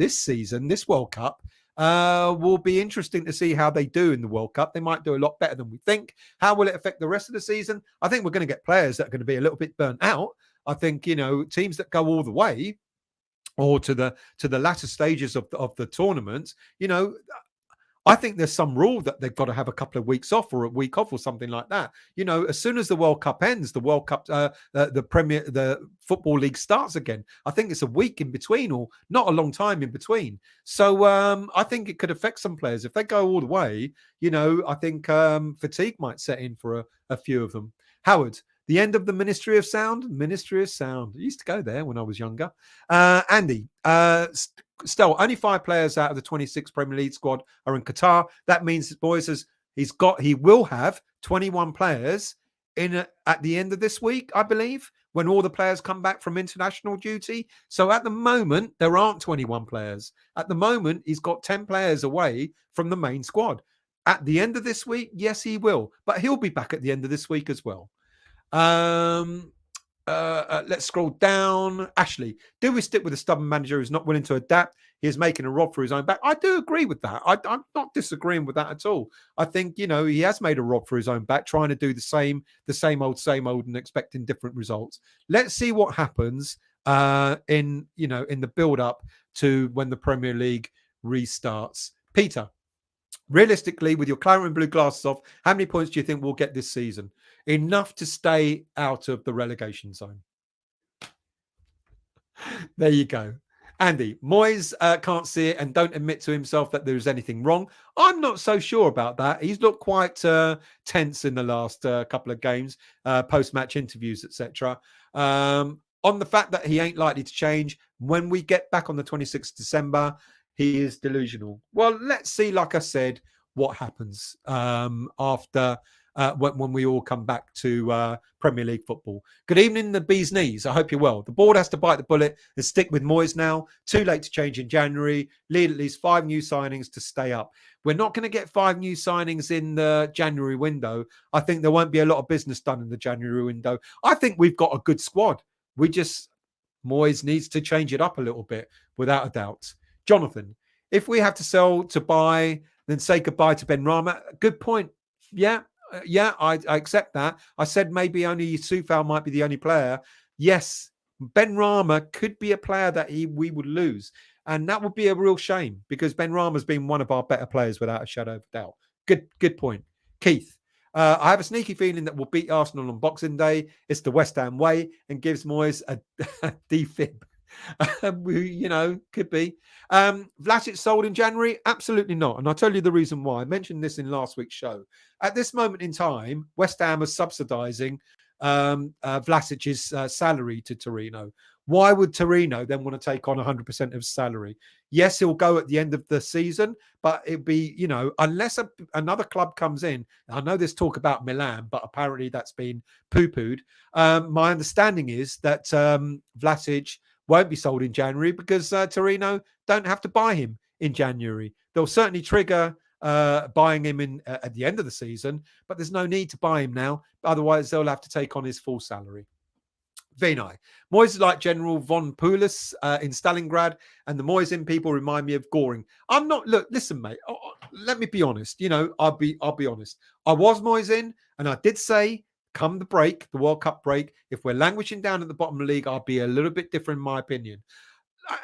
Speaker 1: season, this World Cup, will be interesting to see how they do in the World Cup. They might do a lot better than we think. How will it affect the rest of the season? I think we're going to get players that are going to be a little bit burnt out. I think, teams that go all the way or to the latter stages of the tournament, I think there's some rule that they've got to have a couple of weeks off or a week off or something like that. As soon as the World Cup ends, the World Cup, the Football League starts again. I think it's a week in between or not a long time in between. So I think it could affect some players. If they go all the way, I think fatigue might set in for a few of them. Howard, the end of the Ministry of Sound. Ministry of Sound. I used to go there when I was younger. Andy, still only 5 players out of the 26 Premier League squad are in Qatar. That means that Moyes he will have 21 players in at the end of this week, I believe, when all the players come back from international duty. So at the moment, there aren't 21 players. At the moment, he's got 10 players away from the main squad. At the end of this week, yes, he will. But he'll be back at the end of this week as well. Let's scroll down. Ashley, do we stick with a stubborn manager who's not willing to adapt? He is making a rod for his own back. I do agree with that. I'm not disagreeing with that at all. I think, he has made a rod for his own back, trying to do the same old, and expecting different results. Let's see what happens in the build up to when the Premier League restarts. Peter, Realistically, with your claret and blue glasses off, how many points do you think we'll get this season? Enough to stay out of the relegation zone. There you go. Andy, Moyes can't see it and don't admit to himself that there's anything wrong. I'm not so sure about that. He's looked quite tense in the last couple of games, post-match interviews, etc. On the fact that he ain't likely to change. When we get back on the 26th of December, he is delusional. Well, let's see, like I said, what happens after when we all come back to Premier League football. Good evening, the bee's knees. I hope you're well. The board has to bite the bullet and stick with Moyes now. Too late to change in January. Lead at least 5 new signings to stay up. We're not going to get 5 new signings in the January window. I think there won't be a lot of business done in the January window. I think we've got a good squad. Moyes needs to change it up a little bit, without a doubt. Jonathan, if we have to sell to buy, then say goodbye to Ben Rama. Good point. Yeah, I accept that. I said maybe only Soufal might be the only player. Yes, Ben Rama could be a player that we would lose. And that would be a real shame because Ben Rama's been one of our better players without a shadow of a doubt. Good point. Keith, I have a sneaky feeling that we'll beat Arsenal on Boxing Day. It's the West Ham way and gives Moyes a defib. Could be. Vlasic sold in January? Absolutely not. And I'll tell you the reason why. I mentioned this in last week's show. At this moment in time, West Ham are subsidising Vlasic's salary to Torino. Why would Torino then want to take on 100% of his salary? Yes, he'll go at the end of the season, but it'd be, unless another club comes in. I know there's talk about Milan, but apparently that's been poo-pooed. My understanding is that Vlasic won't be sold in January because Torino don't have to buy him in January. They'll certainly trigger buying him at the end of the season, but there's no need to buy him now. Otherwise, they'll have to take on his full salary. Vinay. Moyes is like General von Paulus in Stalingrad, and the Moyes people remind me of Goring. I'm not. Look, listen, mate. Let me be honest. I'll be honest. I was Moyes in, and I did say, come the break, the World Cup break, if we're languishing down at the bottom of the league, I'll be a little bit different in my opinion.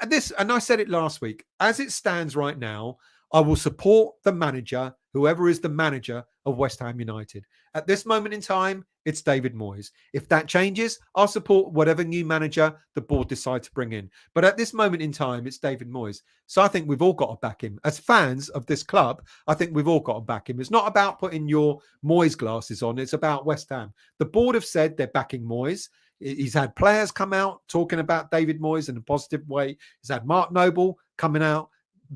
Speaker 1: And I said it last week. As it stands right now, I will support the manager, whoever is the manager of West Ham United. At this moment in time, it's David Moyes. If that changes, I'll support whatever new manager the board decide to bring in. But at this moment in time, it's David Moyes. So I think we've all got to back him. As fans of this club, I think we've all got to back him. It's not about putting your Moyes glasses on. It's about West Ham. The board have said they're backing Moyes. He's had players come out talking about David Moyes in a positive way. He's had Mark Noble coming out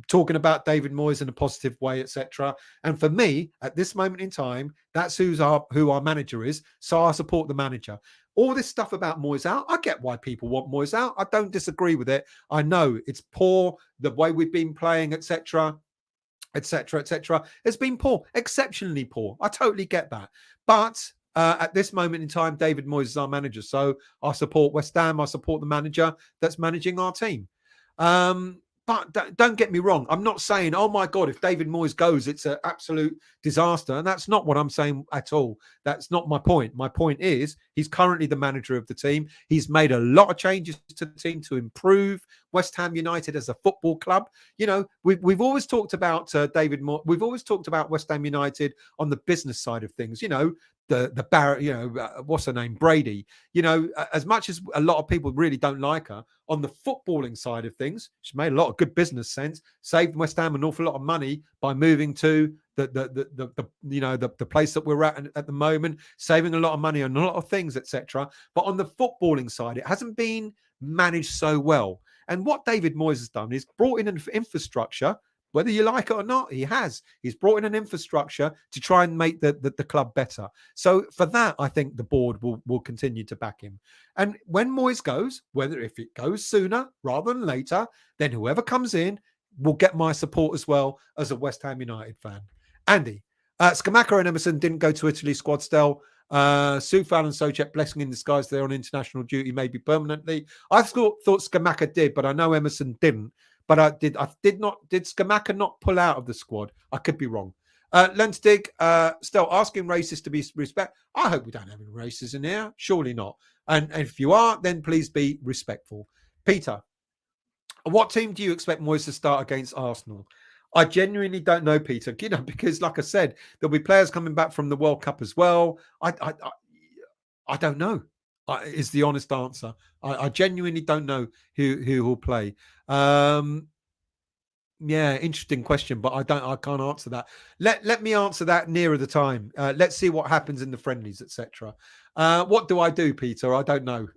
Speaker 1: talking about David Moyes in a positive way, etc. And for me, at this moment in time, that's who our manager is. So I support the manager. All this stuff about Moyes out, I get why people want Moyes out. I don't disagree with it. I know it's poor, the way we've been playing, etc., etc., etc. It's been poor, exceptionally poor. I totally get that. But at this moment in time, David Moyes is our manager. So I support West Ham. I support the manager that's managing our team. But don't get me wrong. I'm not saying, oh my God, if David Moyes goes, it's an absolute disaster. And that's not what I'm saying at all. That's not my point. My point is he's currently the manager of the team. He's made a lot of changes to the team to improve West Ham United as a football club. We've always talked about David Moyes. We've always talked about West Ham United on the business side of things. The Barrett, what's her name? Brady. As much as a lot of people really don't like her, on the footballing side of things, she made a lot of good business sense, saved West Ham an awful lot of money by moving to the place that we're at the moment, saving a lot of money on a lot of things, etc. But on the footballing side, it hasn't been managed so well. And what David Moyes has done is brought in an infrastructure. Whether you like it or not, he's brought in an infrastructure to try and make the club better. So for that, I think the board will continue to back him. And when Moyes goes, if it goes sooner rather than later, then whoever comes in will get my support as well as a West Ham United fan. Andy, Scamacca and Emerson didn't go to Italy squad still. Soufal and Soucek, blessing in disguise, they're on international duty, maybe permanently. I thought Scamacca did, but I know Emerson didn't. But did Scamacca not pull out of the squad? I could be wrong. Lentig, still asking racists to be respect. I hope we don't have any racists in here. Surely not. And if you are, then please be respectful. Peter, what team do you expect Moyes to start against Arsenal? I genuinely don't know, Peter. You know, because like I said, there'll be players coming back from the World Cup as well. I don't know. Is the honest answer. I genuinely don't know who will play. Yeah, interesting question, but I can't answer that. Let me answer that nearer the time. Let's see what happens in the friendlies, etc. What do I do, Peter? I don't know.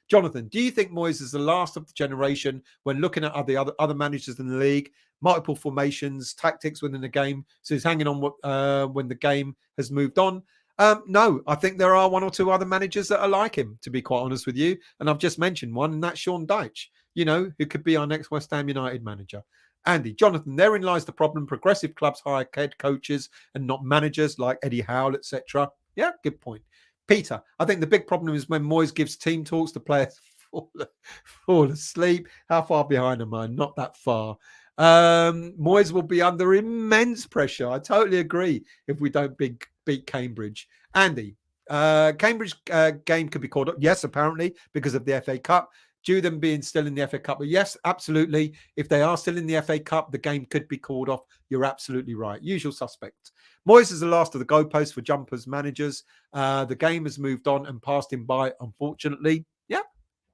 Speaker 1: Jonathan, do you think Moyes is the last of the generation when looking at other managers in the league? Multiple formations, tactics within the game, so he's hanging on when the game has moved on. No, I think there are one or two other managers that are like him, to be quite honest with you. And I've just mentioned one, and that's Sean Dyche, you know, who could be our next West Ham United manager. Andy, Jonathan, therein lies the problem. Progressive clubs hire head coaches and not managers like Eddie Howe, etc. Yeah, good point. Peter, I think the big problem is when Moyes gives team talks, the players fall asleep. How far behind am I? Not that far. Moyes will be under immense pressure. I totally agree if we don't beat Cambridge. Andy, Cambridge game could be called up. Yes, apparently, because of the FA Cup. Due them being still in the FA Cup. But yes, absolutely. If they are still in the FA Cup, the game could be called off. You're absolutely right. Usual suspect. Moyes is the last of the goalposts for jumpers managers. The game has moved on and passed him by, unfortunately. Yeah,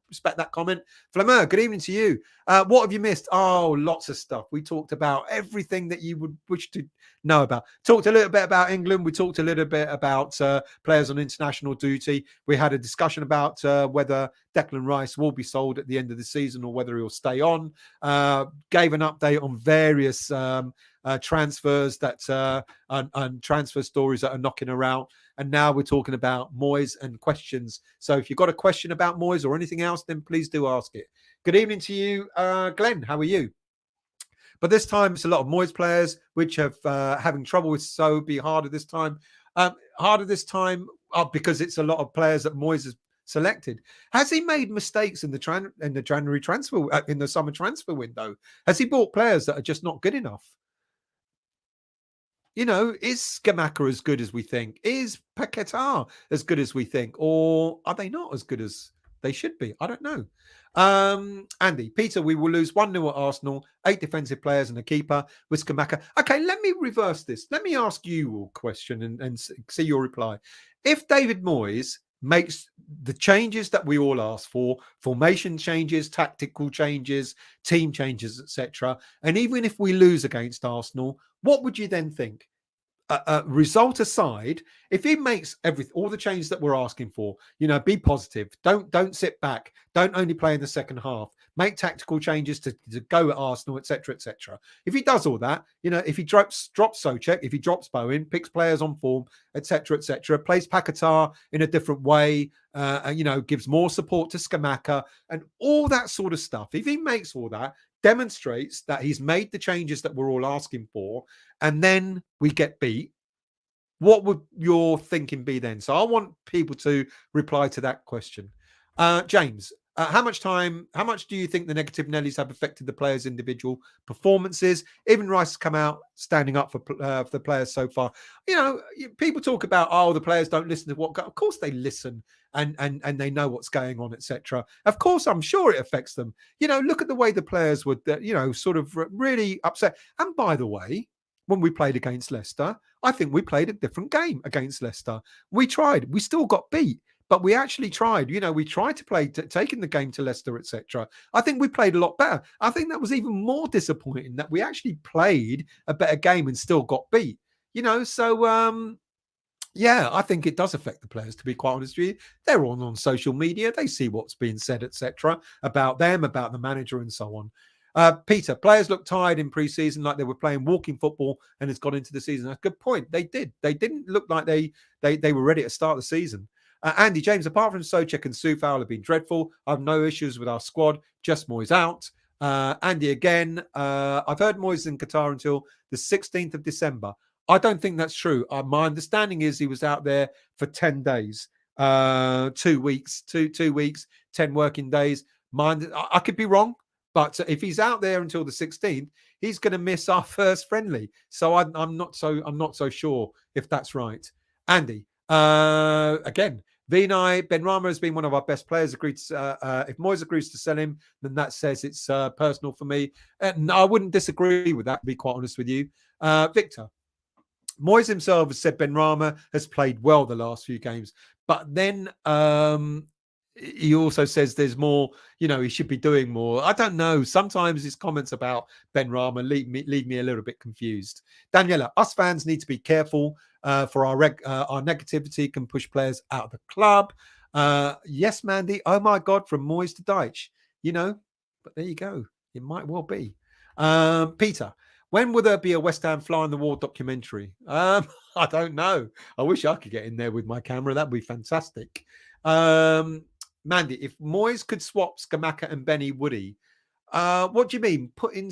Speaker 1: respect that comment. Flameur, good evening to you. What have you missed? Oh, lots of stuff. We talked about everything that you would wish to know about. Talked a little bit about England. We talked a little bit about players on international duty. We had a discussion about whether Declan Rice will be sold at the end of the season or whether he'll stay on. Gave an update on various transfers and transfer stories that are knocking around. And now we're talking about Moyes and questions. So if you've got a question about Moyes or anything else, then please do ask it. Good evening to you, Glenn. How are you? But this time, it's a lot of Moyes players which have having trouble with so be harder this time. Harder this time because it's a lot of players that Moyes has selected. Has he made mistakes in the January transfer in the summer transfer window? Has he bought players that are just not good enough? You know, is Scamacca as good as we think? Is Paquetá as good as we think? Or are they not as good as they should be? I don't know. Andy, Peter, we will lose 1-0 at Arsenal, 8 defensive players and a keeper with Scamacca. Okay, let me reverse this. Let me ask you a question and see your reply. If David Moyes makes the changes that we all ask for, formation changes, tactical changes, team changes, etc., and even if we lose against Arsenal, what would you then think? Result aside, if he makes all the changes that we're asking for, you know, be positive. Don't sit back. Don't only play in the second half. Make tactical changes to go at Arsenal, etc., etc. If he does all that, you know, if he drops Souček, if he drops Bowen, picks players on form, etc., etc., plays Paquetá in a different way, and, you know, gives more support to Scamacca and all that sort of stuff. If he makes all that, demonstrates that he's made the changes that we're all asking for, and then we get beat, what would your thinking be then? So I want people to reply to that question. James, how much do you think the negative Nellies have affected the players' individual performances? Even Rice has come out standing up for the players so far. You know, people talk about, oh, the players don't listen to what. Of course they listen and they know what's going on, etc. Of course, I'm sure it affects them. You know, look at the way the players would, you know, sort of really upset. And by the way, when we played against Leicester, I think we played a different game against Leicester. We tried. We still got beat. But we actually tried, you know, we tried to play, taking the game to Leicester, etc. I think we played a lot better. I think that was even more disappointing that we actually played a better game and still got beat, you know. So, yeah, I think it does affect the players, to be quite honest with you. They're on social media. They see what's being said, etc., about them, about the manager and so on. Peter, players look tired in pre-season, like they were playing walking football and it's got into the season. That's a good point. They did. They didn't look like they were ready to start the season. Andy, James, apart from Souček and Soufal have been dreadful. I have no issues with our squad, just Moyes out. Andy, again, I've heard Moyes in Qatar until the 16th of December. I don't think that's true. My understanding is he was out there for 10 days, 2 weeks, 2 weeks, 10 working days. I could be wrong, but if he's out there until the 16th, he's going to miss our first friendly. So I'm not so sure if that's right. Andy, again, Vinay, Benrahma has been one of our best players. Agreed to, if Moyes agrees to sell him, then that says it's personal for me. No, I wouldn't disagree with that, to be quite honest with you. Victor, Moyes himself has said Benrahma has played well the last few games, but then he also says there's more, he should be doing more. I don't know. Sometimes his comments about Benrahma leave me a little bit confused. Daniela, us fans need to be careful for our negativity can push players out of the club. Yes, Mandy. Oh my God, from Moyes to Deitch, but there you go. It might well be. Peter, when will there be a West Ham fly on the wall documentary? I don't know. I wish I could get in there with my camera. That'd be fantastic. Mandy, if Moyes could swap Scamacca and Benny, would he? What do you mean? Put in?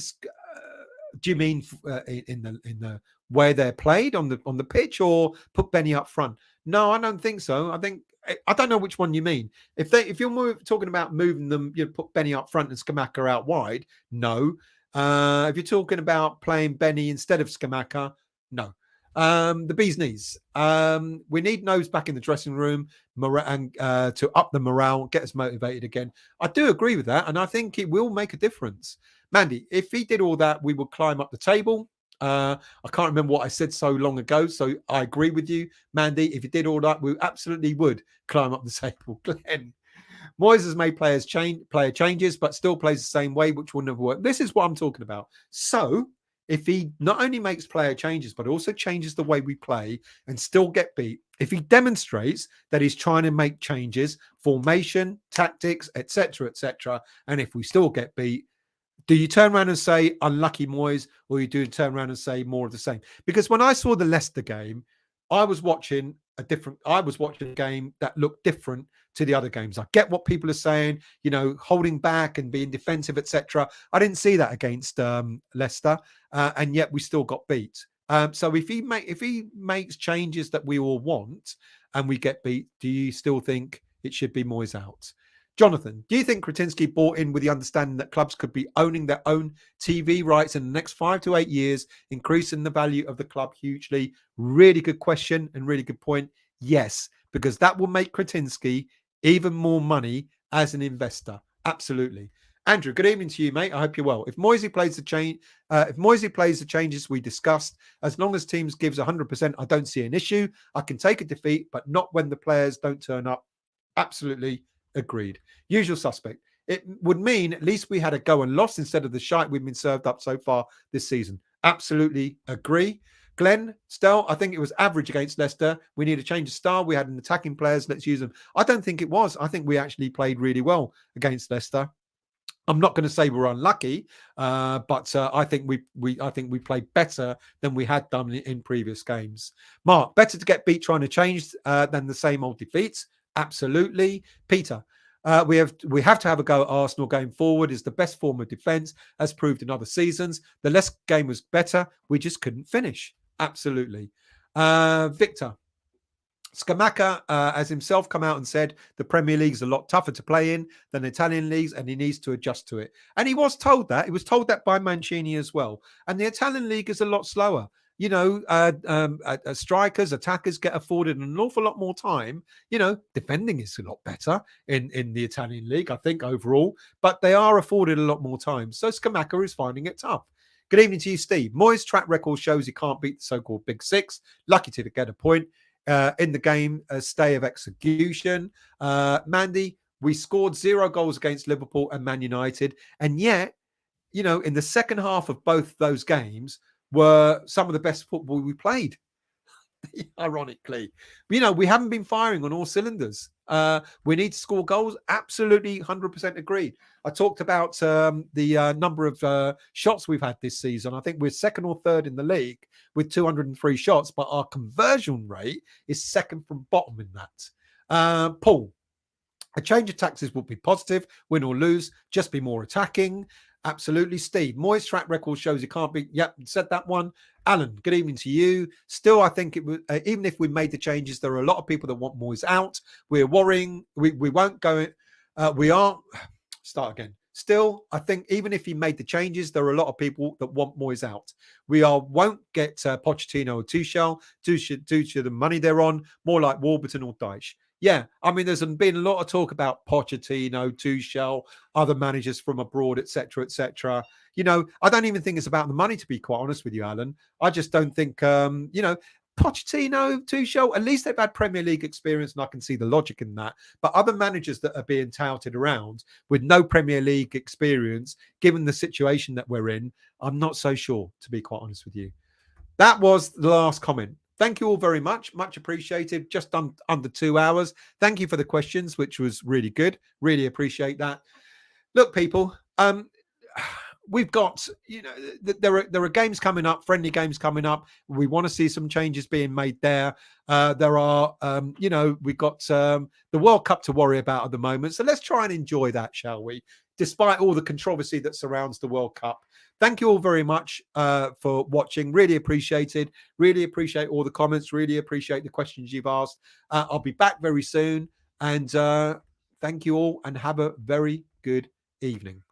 Speaker 1: Do you mean in the way they're played on the pitch, or put Benny up front? No, I don't think so. I don't know which one you mean. If you're talking about moving them, put Benny up front and Scamacca out wide. No. If you're talking about playing Benny instead of Scamacca, no. The bee's knees. We need Nose back in the dressing room and to up the morale, get us motivated again. I do agree with that, and I think it will make a difference. Mandy, if he did all that, we would climb up the table. I can't remember what I said so long ago, so I agree with you, Mandy. If he did all that, we absolutely would climb up the table. Glenn, Moyes has made player changes, but still plays the same way, which will never work. This is what I'm talking about. So if he not only makes player changes, but also changes the way we play and still get beat, if he demonstrates that he's trying to make changes, formation, tactics, etc., and if we still get beat, do you turn around and say unlucky Moyes, or you do turn around and say more of the same? Because when I saw the Leicester game, I was watching a game that looked different to the other games. I get what people are saying, holding back and being defensive, etc. I didn't see that against Leicester, and yet we still got beat. So if he makes changes that we all want and we get beat, do you still think it should be Moyes out? Jonathan, do you think Kretinsky bought in with the understanding that clubs could be owning their own TV rights in the next 5 to 8 years, increasing the value of the club hugely? Really good question and really good point. Yes, because that will make Kretinsky even more money as an investor. Absolutely. Andrew, good evening to you, mate. I hope you're well. If Moyes plays the changes we discussed, as long as teams gives 100%, I don't see an issue. I can take a defeat, but not when the players don't turn up. Absolutely. Agreed. Usual suspect. It would mean at least we had a go and lost instead of the shite we've been served up so far this season. Absolutely agree. Glenn, Stell, I think it was average against Leicester. We need a change of style. We had an attacking players. Let's use them. I don't think it was. I think we actually played really well against Leicester. I'm not going to say we're unlucky, but I think we played better than we had done in previous games. Mark, better to get beat trying to change than the same old defeats. Absolutely. Peter, we have to have a go at Arsenal going forward. Is the best form of defence, as proved in other seasons. The Leicester game was better. We just couldn't finish. Absolutely. Victor, Scamacca has himself come out and said the Premier League is a lot tougher to play in than Italian leagues, and he needs to adjust to it. And he was told that. He was told that by Mancini as well. And the Italian league is a lot slower. Strikers, attackers get afforded an awful lot more time. Defending is a lot better in the Italian league, I think, overall. But they are afforded a lot more time. So Scamacca is finding it tough. Good evening to you, Steve. Moyes' track record shows he can't beat the so-called Big Six. Lucky to get a point in the game, a stay of execution. Mandy, we scored 0 goals against Liverpool and Man United. And yet, in the second half of both those games, were some of the best football we played, ironically. But, we haven't been firing on all cylinders. We need to score goals. Absolutely 100% agreed. I talked about the number of shots we've had this season. I think we're second or third in the league with 203 shots, but our conversion rate is second from bottom in that. Paul, a change of tactics would be positive, win or lose, just be more attacking. Absolutely. Steve, Moyes' track record shows he can't be. Yep, said that one. Alan, good evening to you. Still, I think it was, even if we made the changes, there are a lot of people that want Moyes out. We're worrying. We won't go. We aren't. Start again. Still, I think even if he made the changes, there are a lot of people that want Moyes out. We won't get Pochettino or Tuchel due to the money they're on, more like Warburton or Dyche. Yeah, I mean, there's been a lot of talk about Pochettino, Tuchel, other managers from abroad, etc., etc. You know, I don't even think it's about the money, to be quite honest with you, Alan. I just don't think, you know, Pochettino, Tuchel, at least they've had Premier League experience, and I can see the logic in that. But other managers that are being touted around with no Premier League experience, given the situation that we're in, I'm not so sure, to be quite honest with you. That was the last comment. Thank you all very much. Much appreciated. Just under 2 hours. Thank you for the questions, which was really good. Really appreciate that. Look, people, we've got, you know, there are games coming up, friendly games coming up. We want to see some changes being made there. There are, you know, we've got the World Cup to worry about at the moment. So let's try and enjoy that, shall we? Despite all the controversy that surrounds the World Cup. Thank you all very much for watching. Really appreciated. Really appreciate all the comments. Really appreciate the questions you've asked. I'll be back very soon. And thank you all and have a very good evening.